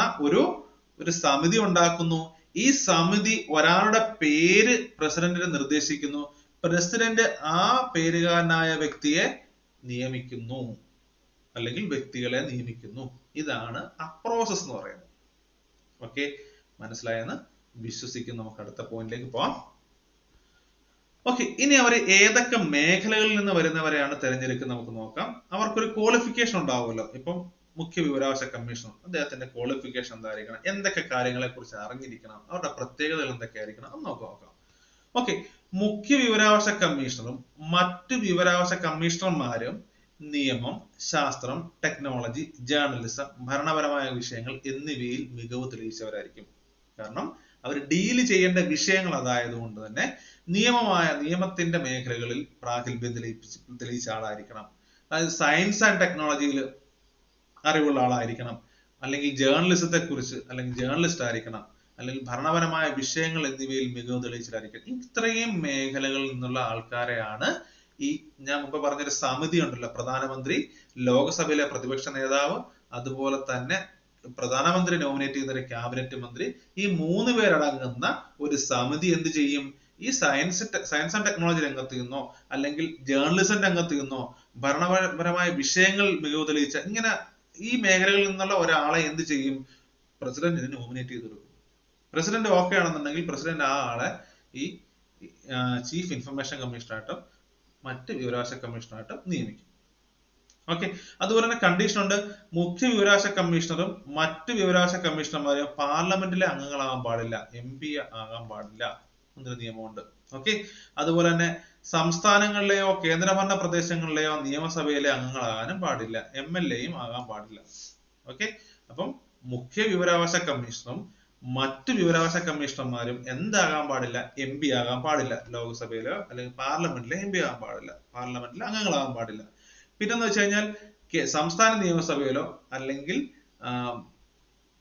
ഒരു സമിതി ഉണ്ടാക്കുന്നു. ഈ സമിതി ഒരാളുടെ പേര് പ്രസിഡന്റിന് നിർദ്ദേശിക്കുന്നു. പ്രസിഡന്റ് ആ പേരുകാരനായ വ്യക്തിയെ നിയമിക്കുന്നു അല്ലെങ്കിൽ വ്യക്തികളെ നിയമിക്കുന്നു. ഇതാണ് ആ പ്രോസസ് എന്ന് പറയുന്നത്. ഓക്കെ, മനസ്സിലായെന്ന് വിശ്വസിക്കുന്നു. നമുക്ക് അടുത്ത പോയിന്റിലേക്ക് പോവാം. ഓക്കെ, ഇനി അവർ ഏതൊക്കെ മേഖലകളിൽ നിന്ന് വരുന്നവരെയാണ് തിരഞ്ഞെടുക്കുന്നത് നമുക്ക് നോക്കാം. അവർക്കൊരു ക്വാളിഫിക്കേഷൻ ഉണ്ടാവുമല്ലോ. ഇപ്പം മുഖ്യ വിവരാവകാശ കമ്മീഷണർ, അദ്ദേഹത്തിന്റെ ക്വാളിഫിക്കേഷൻ എന്തായിരിക്കണം, എന്തൊക്കെ കാര്യങ്ങളെ കുറിച്ച് അറിഞ്ഞിരിക്കണം, അവരുടെ പ്രത്യേകതകൾ എന്തൊക്കെയായിരിക്കണം എന്ന് നമുക്ക് നോക്കാം. ഓക്കെ, മുഖ്യ വിവരാവകാശ കമ്മീഷണറും മറ്റു വിവരാവകാശ കമ്മീഷണർമാരും നിയമം, ശാസ്ത്രം, ടെക്നോളജി, ജേർണലിസം, ഭരണപരമായ വിഷയങ്ങൾ എന്നിവയിൽ മികവ് തെളിയിച്ചവരായിരിക്കും. കാരണം അവർ ഡീല് ചെയ്യേണ്ട വിഷയങ്ങൾ അതായതുകൊണ്ട് തന്നെ നിയമത്തിന്റെ മേഖലകളിൽ പ്രാഗൽഭ്യം തെളിയിച്ച ആളായിരിക്കണം. അതായത് സയൻസ് ആൻഡ് ടെക്നോളജിയിൽ അറിവുള്ള ആളായിരിക്കണം, അല്ലെങ്കിൽ ജേർണലിസത്തെ കുറിച്ച് അല്ലെങ്കിൽ ജേർണലിസ്റ്റ് ആയിരിക്കണം, അല്ലെങ്കിൽ ഭരണപരമായ വിഷയങ്ങൾ എന്നിവയിൽ മികവ് തെളിയിച്ചതായിരിക്കണം. ഇത്രയും മേഖലകളിൽ നിന്നുള്ള ആൾക്കാരെയാണ് ഈ ഞാൻ മുമ്പ് പറഞ്ഞൊരു സമിതി ഉണ്ടല്ലോ, പ്രധാനമന്ത്രി, ലോകസഭയിലെ പ്രതിപക്ഷ നേതാവ്, അതുപോലെ തന്നെ പ്രധാനമന്ത്രി നോമിനേറ്റ് ചെയ്യുന്ന ഒരു ക്യാബിനറ്റ് മന്ത്രി, ഈ 3 പേരടങ്ങുന്ന ഒരു സമിതി എന്ത് ചെയ്യും? ഈ സയൻസ് ആൻഡ് ടെക്നോളജി രംഗത്ത് നിന്നോ അല്ലെങ്കിൽ ജേർണലിസം രംഗത്ത് നിന്നോ ഭരണപരമായ വിഷയങ്ങൾ മികവ് തെളിയിച്ച ഇങ്ങനെ ഈ മേഖലകളിൽ നിന്നുള്ള ഒരാളെ എന്ത് ചെയ്യും? പ്രസിഡന്റിന് നോമിനേറ്റ് ചെയ്ത് കൊടുക്കും. പ്രസിഡന്റ് ഓക്കെ ആണെന്നുണ്ടെങ്കിൽ പ്രസിഡന്റ് ആ ആളെ ഈ ചീഫ് ഇൻഫർമേഷൻ കമ്മീഷണറായിട്ടും മറ്റ് വിവരാവകാശ കമ്മീഷണറായിട്ടും നിയമിക്കും. ഓക്കെ, അതുപോലെ തന്നെ കണ്ടീഷൻ ഉണ്ട്, മുഖ്യ വിവരാവകാശ കമ്മീഷണറും മറ്റ് വിവരാവകാശ കമ്മീഷണർമാരും പാർലമെന്റിലെ അംഗങ്ങളാകാൻ പാടില്ല, MP ആകാൻ പാടില്ല എന്നൊരു നിയമമുണ്ട്. ഓക്കെ, അതുപോലെ തന്നെ സംസ്ഥാനങ്ങളിലെയോ കേന്ദ്രഭരണ പ്രദേശങ്ങളിലെയോ നിയമസഭയിലെ അംഗങ്ങളാകാനും പാടില്ല, MLA ആകാൻ പാടില്ല. ഓക്കെ, അപ്പം മുഖ്യ വിവരാവകാശ കമ്മീഷണറും മറ്റു വിവരാവകാശ കമ്മീഷണർമാരും എന്താകാൻ പാടില്ല? MP ആകാൻ പാടില്ല. ലോക്സഭയിലോ അല്ലെങ്കിൽ പാർലമെന്റിലെ MP ആകാൻ പാടില്ല, പാർലമെന്റിലെ അംഗങ്ങളാകാൻ പാടില്ല. പിന്നെന്ന് വെച്ച് കഴിഞ്ഞാൽ സംസ്ഥാന നിയമസഭയിലോ അല്ലെങ്കിൽ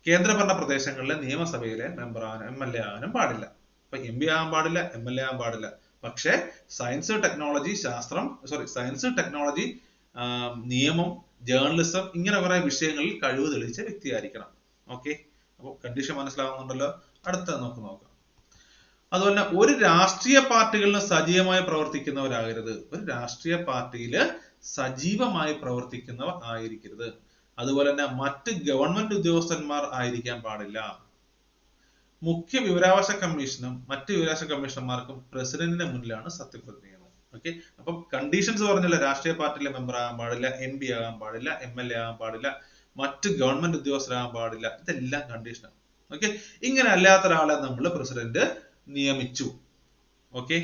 കേന്ദ്രഭരണ പ്രദേശങ്ങളിലെ നിയമസഭയിലെ മെമ്പർ ആകാനും MLA ആകാനും പാടില്ല. അപ്പൊ MP ആകാൻ പാടില്ല, MLA ആകാൻ പാടില്ല. പക്ഷെ സയൻസ് ടെക്നോളജി സയൻസ് ടെക്നോളജി നിയമം, ജേർണലിസം ഇങ്ങനെ കുറെ വിഷയങ്ങളിൽ കഴിവ് തെളിയിച്ച വ്യക്തിയായിരിക്കണം. ഓക്കെ, അപ്പോൾ കണ്ടീഷൻ മനസ്സിലാവുന്നുണ്ടല്ലോ. അടുത്ത നമുക്ക് നോക്കാം. അതുപോലെ തന്നെ ഒരു രാഷ്ട്രീയ പാർട്ടികളിൽ സജീവമായി പ്രവർത്തിക്കുന്നവരാകരുത്. ഒരു രാഷ്ട്രീയ പാർട്ടിയില് സജീവമായി പ്രവർത്തിക്കുന്നവർ ആയിരിക്കരുത്. അതുപോലെ തന്നെ മറ്റ് ഗവൺമെന്റ് ഉദ്യോഗസ്ഥന്മാർ ആയിരിക്കാൻ പാടില്ല. മുഖ്യ വിവരാവകാശ കമ്മീഷനും മറ്റ് വിവരാവകാശ കമ്മീഷണർമാർക്കും പ്രസിഡന്റിന്റെ മുന്നിലാണ് സത്യപ്രതിജ്ഞ ചെയ്യുന്നത്. ഓക്കെ, അപ്പം കണ്ടീഷൻസ് പറഞ്ഞില്ല, രാഷ്ട്രീയ പാർട്ടിയിലെ മെമ്പർ ആകാൻ പാടില്ല, MP ആകാൻ പാടില്ല, MLA ആകാൻ പാടില്ല, മറ്റ് ഗവൺമെന്റ് ഉദ്യോഗസ്ഥരാകാൻ പാടില്ല, ഇതെല്ലാം കണ്ടീഷനാണ്. ഓക്കെ, ഇങ്ങനെ അല്ലാത്ത ഒരാളെ നമ്മൾ പ്രസിഡന്റ് നിയമിച്ചു. ഓക്കെ,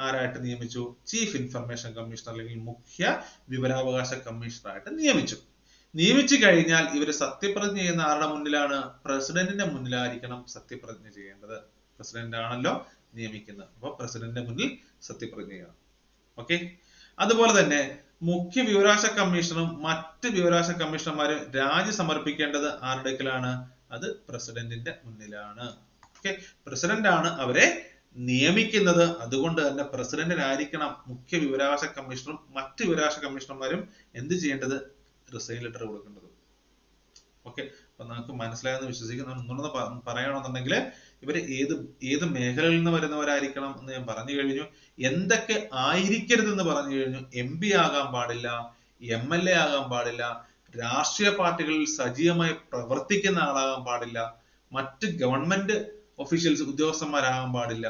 ആരായിട്ട് നിയമിച്ചു? ചീഫ് ഇൻഫർമേഷൻ കമ്മീഷണർ അല്ലെങ്കിൽ മുഖ്യ വിവരാവകാശ കമ്മീഷണറായിട്ട് നിയമിച്ചു കഴിഞ്ഞാൽ ഇവര് സത്യപ്രതിജ്ഞ ചെയ്യുന്ന ആരുടെ മുന്നിലാണ്? പ്രസിഡന്റിന്റെ മുന്നിലായിരിക്കണം സത്യപ്രതിജ്ഞ ചെയ്യേണ്ടത്. പ്രസിഡന്റ് ആണല്ലോ നിയമിക്കുന്നത്, അപ്പൊ പ്രസിഡന്റിന്റെ മുന്നിൽ സത്യപ്രതിജ്ഞ ചെയ്യണം. ഓക്കെ, അതുപോലെ തന്നെ മുഖ്യ വിവരാവകാശ കമ്മീഷണറും മറ്റ് വിവരാവകാശ കമ്മീഷണർമാരും രാജി സമർപ്പിക്കേണ്ടത് ആരുടെ അടുക്കലാണ്? അത് പ്രസിഡന്റിന്റെ മുന്നിലാണ്. ഓക്കെ, പ്രസിഡന്റ് ആണ് അവരെ നിയമിക്കുന്നത്. അതുകൊണ്ട് തന്നെ പ്രസിഡന്റിനായിരിക്കണം മുഖ്യ വിവരാവകാശ കമ്മീഷണറും മറ്റ് വിവരാവകാശ കമ്മീഷണർമാരും എന്ത് ചെയ്യേണ്ടത്? റിസൈൻ ലെറ്റർ കൊടുക്കേണ്ടത്. ഓക്കെ, അപ്പൊ നമുക്ക് മനസ്സിലായെന്ന് വിശ്വസിക്കുന്നു. ഒന്നുകൂടെ പറയണമെന്നുണ്ടെങ്കിൽ ഇവര് ഏത് മേഖലയിൽ നിന്ന് വരുന്നവരായിരിക്കണം എന്ന് ഞാൻ പറഞ്ഞു കഴിഞ്ഞു. എന്തൊക്കെ ആയിരിക്കരുതെന്ന് പറഞ്ഞു കഴിഞ്ഞു. MP ആകാൻ പാടില്ല, MLA ആകാൻ പാടില്ല, രാഷ്ട്രീയ പാർട്ടികളിൽ സജീവമായി പ്രവർത്തിക്കുന്ന ആളാകാൻ പാടില്ല, മറ്റ് ഗവൺമെന്റ് ഒഫീഷ്യൽസ് ഉദ്യോഗസ്ഥന്മാരാകാൻ പാടില്ല.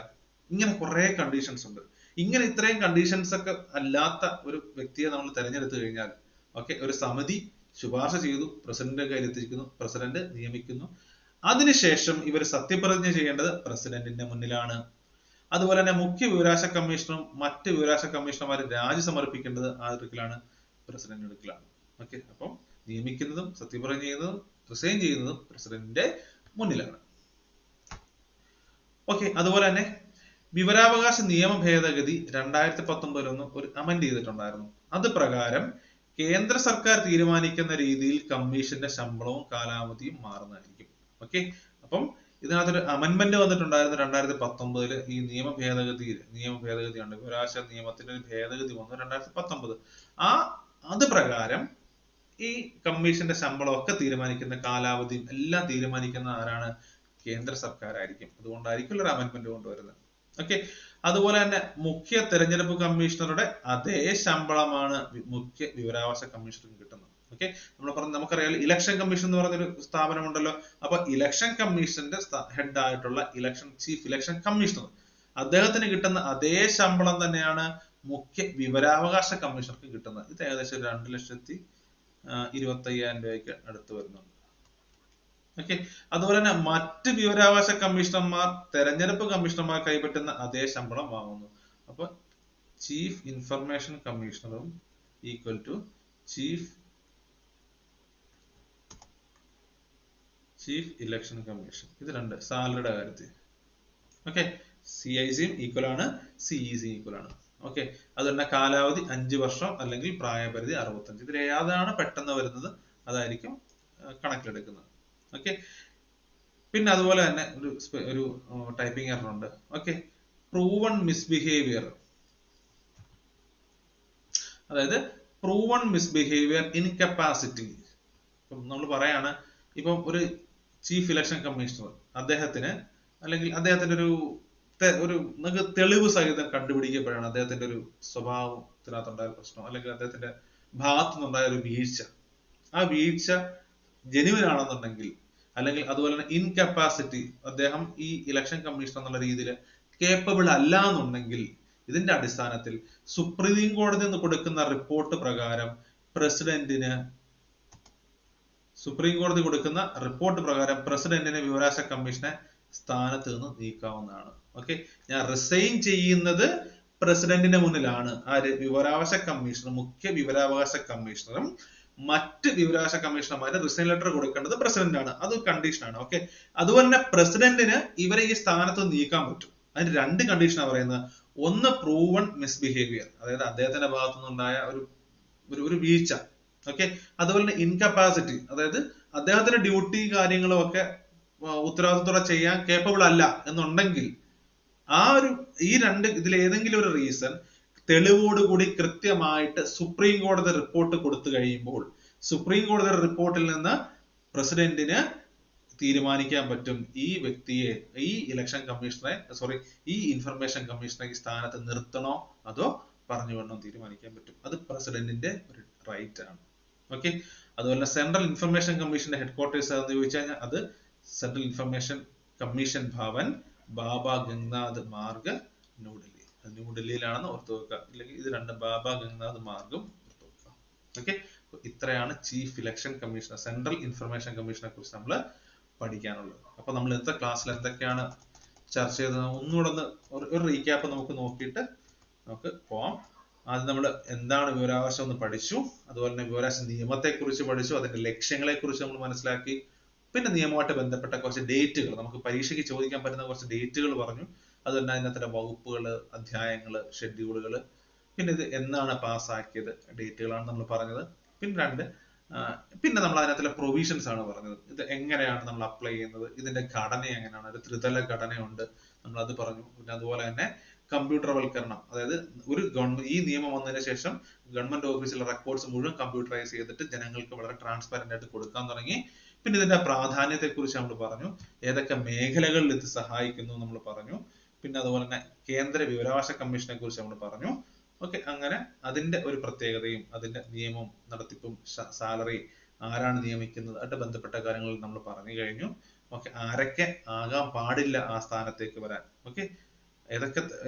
ഇങ്ങനെ കുറെ കണ്ടീഷൻസ് ഉണ്ട്. ഇങ്ങനെ ഇത്രയും കണ്ടീഷൻസ് ഒക്കെ അല്ലാത്ത ഒരു വ്യക്തിയെ നമ്മൾ തിരഞ്ഞെടുത്തു കഴിഞ്ഞാൽ, ഓക്കെ, ഒരു സമിതി ശുപാർശ ചെയ്തു, പ്രസിഡന്റിന്റെ കയ്യിൽ എത്തിക്കുന്നു, പ്രസിഡന്റ് നിയമിക്കുന്നു. അതിനുശേഷം ഇവർ സത്യപ്രതിജ്ഞ ചെയ്യേണ്ടത് പ്രസിഡന്റിന്റെ മുന്നിലാണ്. അതുപോലെ തന്നെ മുഖ്യ വിവരാവകാശ കമ്മീഷണറും മറ്റ് വിവരാവകാശ കമ്മീഷണർമാരും രാജി സമർപ്പിക്കേണ്ടത് ആർക്കാണ്? പ്രസിഡന്റ് അടുക്കലാണ്. ഓക്കെ, അപ്പം നിയമിക്കുന്നതും സത്യപ്രതിജ്ഞ ചെയ്യുന്നതും റിസൈൻ ചെയ്യുന്നതും പ്രസിഡന്റിന്റെ മുന്നിലാണ്. ഓക്കെ, അതുപോലെ തന്നെ വിവരാവകാശ നിയമ ഭേദഗതി 2019 ഒരു അമെൻഡ് ചെയ്തിട്ടുണ്ടായിരുന്നു. അത് പ്രകാരം കേന്ദ്ര സർക്കാർ തീരുമാനിക്കുന്ന രീതിയിൽ കമ്മീഷന്റെ ശമ്പളവും കാലാവധിയും മാറുന്നതായിരിക്കും. ഓക്കെ, അപ്പം ഇതിനകത്തൊരു അമെൻമെന്റ് വന്നിട്ടുണ്ടായിരുന്നു 2019. ഈ നിയമ ഭേദഗതി ഉണ്ട്, വിവരാവകാശ നിയമത്തിന്റെ ഒരു ഭേദഗതി വന്നു 2019. അത് പ്രകാരം ഈ കമ്മീഷന്റെ ശമ്പളം ഒക്കെ തീരുമാനിക്കുന്ന, കാലാവധിയും എല്ലാം തീരുമാനിക്കുന്ന ആരാണ്? കേന്ദ്ര സർക്കാർ ആയിരിക്കും. അതുകൊണ്ടായിരിക്കും ഒരു അമെൻമെന്റ് കൊണ്ടുവരുന്നത്. ഓക്കെ, അതുപോലെ തന്നെ മുഖ്യ തെരഞ്ഞെടുപ്പ് കമ്മീഷണറുടെ അതേ ശമ്പളമാണ് മുഖ്യ വിവരാവകാശ കമ്മീഷണർക്ക് കിട്ടുന്നത്. ഓക്കെ, നമുക്കറിയാം ഇലക്ഷൻ കമ്മീഷൻ എന്ന് പറഞ്ഞൊരു സ്ഥാപനമുണ്ടല്ലോ. അപ്പൊ ഇലക്ഷൻ കമ്മീഷന്റെ ഹെഡ് ആയിട്ടുള്ള ചീഫ് ഇലക്ഷൻ കമ്മീഷണർ, അദ്ദേഹത്തിന് കിട്ടുന്ന അതേ ശമ്പളം തന്നെയാണ് മുഖ്യ വിവരാവകാശ കമ്മീഷണർക്ക് കിട്ടുന്നത്. ഇത് ഏകദേശം 2,25,000 രൂപയ്ക്ക് അടുത്ത് വരുന്നുണ്ട്. ഓക്കെ, അതുപോലെ തന്നെ മറ്റ് വിവരാവകാശ കമ്മീഷണർമാർ തെരഞ്ഞെടുപ്പ് കമ്മീഷണർമാർ കൈപ്പറ്റുന്ന അതേ ശമ്പളം വാങ്ങുന്നു. അപ്പൊ ചീഫ് ഇൻഫർമേഷൻ കമ്മീഷണറും equal to chief election commission. ഇത് രണ്ട് സാലറിയുടെ കാര്യത്തിൽ. ഓക്കെ, CICയും ഈക്വൽ ആണ്, CECയും ഈക്വൽ ആണ്. ഓക്കെ, അതുകൊണ്ട് കാലാവധി 5 വർഷം അല്ലെങ്കിൽ പ്രായപരിധി 65. ഇതിൽ ഏതാണ് പെട്ടെന്ന് വരുന്നത് അതായിരിക്കും കണക്കിലെടുക്കുന്നത്. ഓക്കെ, പിന്നെ അതുപോലെ തന്നെ ഒരു ടൈപ്പിംഗ് എറർ ഉണ്ട്. Okay, proven misbehaviour. അതായത് പ്രൂവൺ മിസ്ബിഹേവിയർ, ഇൻകപ്പാസിറ്റി. ഇപ്പം നമ്മൾ പറയാണ്, ഇപ്പം ഒരു ചീഫ് ഇലക്ഷൻ കമ്മീഷണർ അദ്ദേഹത്തിന് അല്ലെങ്കിൽ അദ്ദേഹത്തിന്റെ ഒരു നമുക്ക് തെളിവ് സഹിതം കണ്ടുപിടിക്കപ്പെടുകയാണ് അദ്ദേഹത്തിന്റെ ഒരു സ്വഭാവത്തിനകത്തുണ്ടായ പ്രശ്നം അല്ലെങ്കിൽ അദ്ദേഹത്തിന്റെ ഭാഗത്തു നിന്നുണ്ടായ ഒരു വീഴ്ച. ആ വീഴ്ച ജെനുവിൻ ആണെന്നുണ്ടെങ്കിൽ അല്ലെങ്കിൽ അതുപോലെ തന്നെ ഇൻകപ്പാസിറ്റി, അദ്ദേഹം ഈ ഇലക്ഷൻ കമ്മീഷണർ എന്നുള്ള രീതിയിൽ കേപ്പബിൾ അല്ല എന്നുണ്ടെങ്കിൽ ഇതിന്റെ അടിസ്ഥാനത്തിൽ സുപ്രീം കോടതി നിന്ന് കൊടുക്കുന്ന റിപ്പോർട്ട് പ്രകാരം പ്രസിഡന്റിന് വിവരാവകാശ കമ്മീഷനെ സ്ഥാനത്ത് നിന്ന് നീക്കാവുന്നതാണ്. ഓക്കെ, ഞാൻ റിസൈൻ ചെയ്യുന്നത് പ്രസിഡന്റിന്റെ മുന്നിലാണ്. ആര്? വിവരാവകാശ കമ്മീഷണർ, മുഖ്യ വിവരാവകാശ കമ്മീഷണറും മറ്റ് വിവരാവകാശ കമ്മീഷണർമാര് റിസൈൻ ലെറ്റർ കൊടുക്കേണ്ടത് പ്രസിഡന്റാണ്. അത് കണ്ടീഷനാണ്. ഓക്കെ, അതുപോലെ തന്നെ പ്രസിഡന്റിന് ഇവരെ ഈ സ്ഥാനത്ത് നീക്കാൻ പറ്റും. അതിന് രണ്ട് കണ്ടീഷനാണ് പറയുന്നത്. ഒന്ന് പ്രൂവൺ മിസ്ബിഹേവിയർ, അതായത് അദ്ദേഹത്തിന്റെ ഭാഗത്തു നിന്നുണ്ടായ ഒരു വീഴ്ച. ഓക്കെ, അതുപോലെ തന്നെ ഇൻകപ്പാസിറ്റി, അതായത് അദ്ദേഹത്തിന്റെ ഡ്യൂട്ടി കാര്യങ്ങളും ഒക്കെ ഉത്തരവാദിത്തത്തോടെ ചെയ്യാൻ കേപ്പബിൾ അല്ല എന്നുണ്ടെങ്കിൽ ഈ രണ്ട് ഇതിൽ ഏതെങ്കിലും ഒരു റീസൺ തെളിവോടുകൂടി കൃത്യമായിട്ട് സുപ്രീം കോടതി റിപ്പോർട്ട് കൊടുത്തു കഴിയുമ്പോൾ സുപ്രീം കോടതി റിപ്പോർട്ടിൽ നിന്ന് പ്രസിഡന്റിന് തീരുമാനിക്കാൻ പറ്റും ഈ വ്യക്തിയെ, ഈ ഇലക്ഷൻ കമ്മീഷണറെ ഈ ഇൻഫർമേഷൻ കമ്മീഷണറെ ഈ സ്ഥാനത്ത് നിർത്തണോ അതോ പറഞ്ഞു വിടണോ തീരുമാനിക്കാൻ പറ്റും. അത് പ്രസിഡന്റിന്റെ ഒരു റൈറ്റ് ആണ്. ഓക്കെ, അതുപോലെ സെൻട്രൽ ഇൻഫർമേഷൻ കമ്മീഷന്റെ ഹെഡ് ക്വാർട്ടേഴ്സ് എന്ന് ചോദിച്ചു കഴിഞ്ഞാൽ അത് സെൻട്രൽ ഇൻഫർമേഷൻ കമ്മീഷൻ ഭവൻ, ബാബ ഗംഗനാഥ് മാർഗ്, ന്യൂഡൽഹി. ന്യൂഡൽഹിയിലാണെന്ന് ഓർത്തു വെക്കുക. ഇല്ലെങ്കിൽ ഇത് രണ്ടും ബാബ ഗംഗനാഥ് മാർഗും ഓർത്തു വെക്കുക. ഓക്കെ, ഇത്രയാണ് chief election commissioner, central information കമ്മീഷനെ കുറിച്ച് നമ്മൾ പഠിക്കാനുള്ളത്. അപ്പൊ നമ്മൾ ഇന്നത്തെ ക്ലാസ്സിൽ എന്തൊക്കെയാണ് ചർച്ച ചെയ്തത് ഒന്നുകൂടെ ഒരു റീക്യാപ്പ് നമുക്ക് നോക്കിയിട്ട് നമുക്ക് പോവാം. ആദ്യം നമ്മൾ എന്താണ് വിവരാവകാശം എന്ന് പഠിച്ചു, അതുപോലെ തന്നെ വിവരാവകാശ നിയമത്തെ കുറിച്ച് പഠിച്ചു, അതിന്റെ ലക്ഷ്യങ്ങളെ കുറിച്ച് നമ്മൾ മനസ്സിലാക്കി, പിന്നെ നിയമമായിട്ട് ബന്ധപ്പെട്ട കുറച്ച് ഡേറ്റുകൾ, നമുക്ക് പരീക്ഷയ്ക്ക് ചോദിക്കാൻ പറ്റുന്ന കുറച്ച് ഡേറ്റുകൾ പറഞ്ഞു. അതുതന്നെ അതിനകത്തെ വകുപ്പുകള്, അധ്യായങ്ങള്, ഷെഡ്യൂളുകള്, പിന്നെ ഇത് എന്നാണ് പാസ്സാക്കിയത്, ഡേറ്റുകളാണ് നമ്മൾ പറഞ്ഞത്. പിന്നെ നമ്മൾ അതിനകത്തുള്ള പ്രൊവിഷൻസ് ആണ് പറഞ്ഞത്. ഇത് എങ്ങനെയാണ് നമ്മൾ അപ്ലൈ ചെയ്യുന്നത്, ഇതിന്റെ ഘടന എങ്ങനെയാണ്, ഒരു ത്രിതല ഘടനയുണ്ട്, നമ്മൾ അത് പറഞ്ഞു. പിന്നെ അതുപോലെ തന്നെ കമ്പ്യൂട്ടർ വൽക്കരണം, അതായത് ഈ നിയമം വന്നതിന് ശേഷം ഗവൺമെന്റ് ഓഫീസിലെ റെക്കോർഡ്സ് മുഴുവൻ കമ്പ്യൂട്ടറൈസ് ചെയ്തിട്ട് ജനങ്ങൾക്ക് വളരെ ട്രാൻസ്പെറന്റ് ആയിട്ട് കൊടുക്കാൻ തുടങ്ങി. പിന്നെ ഇതിന്റെ പ്രാധാന്യത്തെ കുറിച്ച് നമ്മൾ പറഞ്ഞു, ഏതൊക്കെ മേഖലകളിൽ ഇത് സഹായിക്കുന്നു നമ്മൾ പറഞ്ഞു. പിന്നെ അതുപോലെ തന്നെ കേന്ദ്ര വിവരാവകാശ കമ്മീഷനെ കുറിച്ച് നമ്മൾ പറഞ്ഞു. ഓക്കെ, അങ്ങനെ അതിന്റെ ഒരു പ്രത്യേകതയും അതിന്റെ നിയമം, നടത്തിപ്പും, സാലറി, ആരാണ് നിയമിക്കുന്നത്, ആയിട്ട് ബന്ധപ്പെട്ട കാര്യങ്ങൾ നമ്മൾ പറഞ്ഞു കഴിഞ്ഞു. ഓക്കെ, ആരൊക്കെ ആകാൻ പാടില്ല ആ സ്ഥാനത്തേക്ക് വരാൻ, ഓക്കെ,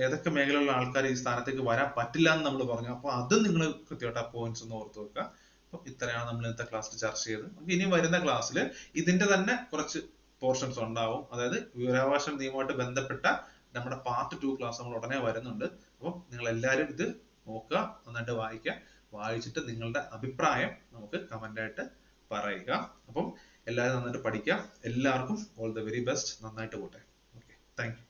ഏതൊക്കെ മേഖലയിലുള്ള ആൾക്കാർ ഈ സ്ഥാനത്തേക്ക് വരാൻ പറ്റില്ല എന്ന് നമ്മൾ പറഞ്ഞു. അപ്പൊ അത് നിങ്ങൾ കൃത്യമായിട്ട് ആ പോയിന്റ്സ് ഒന്ന് ഓർത്ത് വെക്കുക. അപ്പൊ ഇത്രയാണ് നമ്മൾ ഇന്നത്തെ ക്ലാസ്സിൽ ചർച്ച ചെയ്തത്. ഇനി വരുന്ന ക്ലാസ്സിൽ ഇതിന്റെ തന്നെ കുറച്ച് പോർഷൻസ് ഉണ്ടാവും. അതായത് വിവരാവകാശ നിയമമായിട്ട് ബന്ധപ്പെട്ട നമ്മുടെ പാർട്ട് 2 ക്ലാസ് നമ്മൾ ഉടനെ വരുന്നുണ്ട്. അപ്പം നിങ്ങൾ എല്ലാവരും ഇത് നോക്കുക, നന്നായിട്ട് വായിക്കുക. വായിച്ചിട്ട് നിങ്ങളുടെ അഭിപ്രായം നമുക്ക് കമന്റ് ആയിട്ട് പറയുക. അപ്പം എല്ലാവരും നന്നായിട്ട് പഠിക്കുക. എല്ലാവർക്കും ഓൾ ദ വെരി ബെസ്റ്റ്. നന്നായിട്ട് പോട്ടെ. Okay, thank you.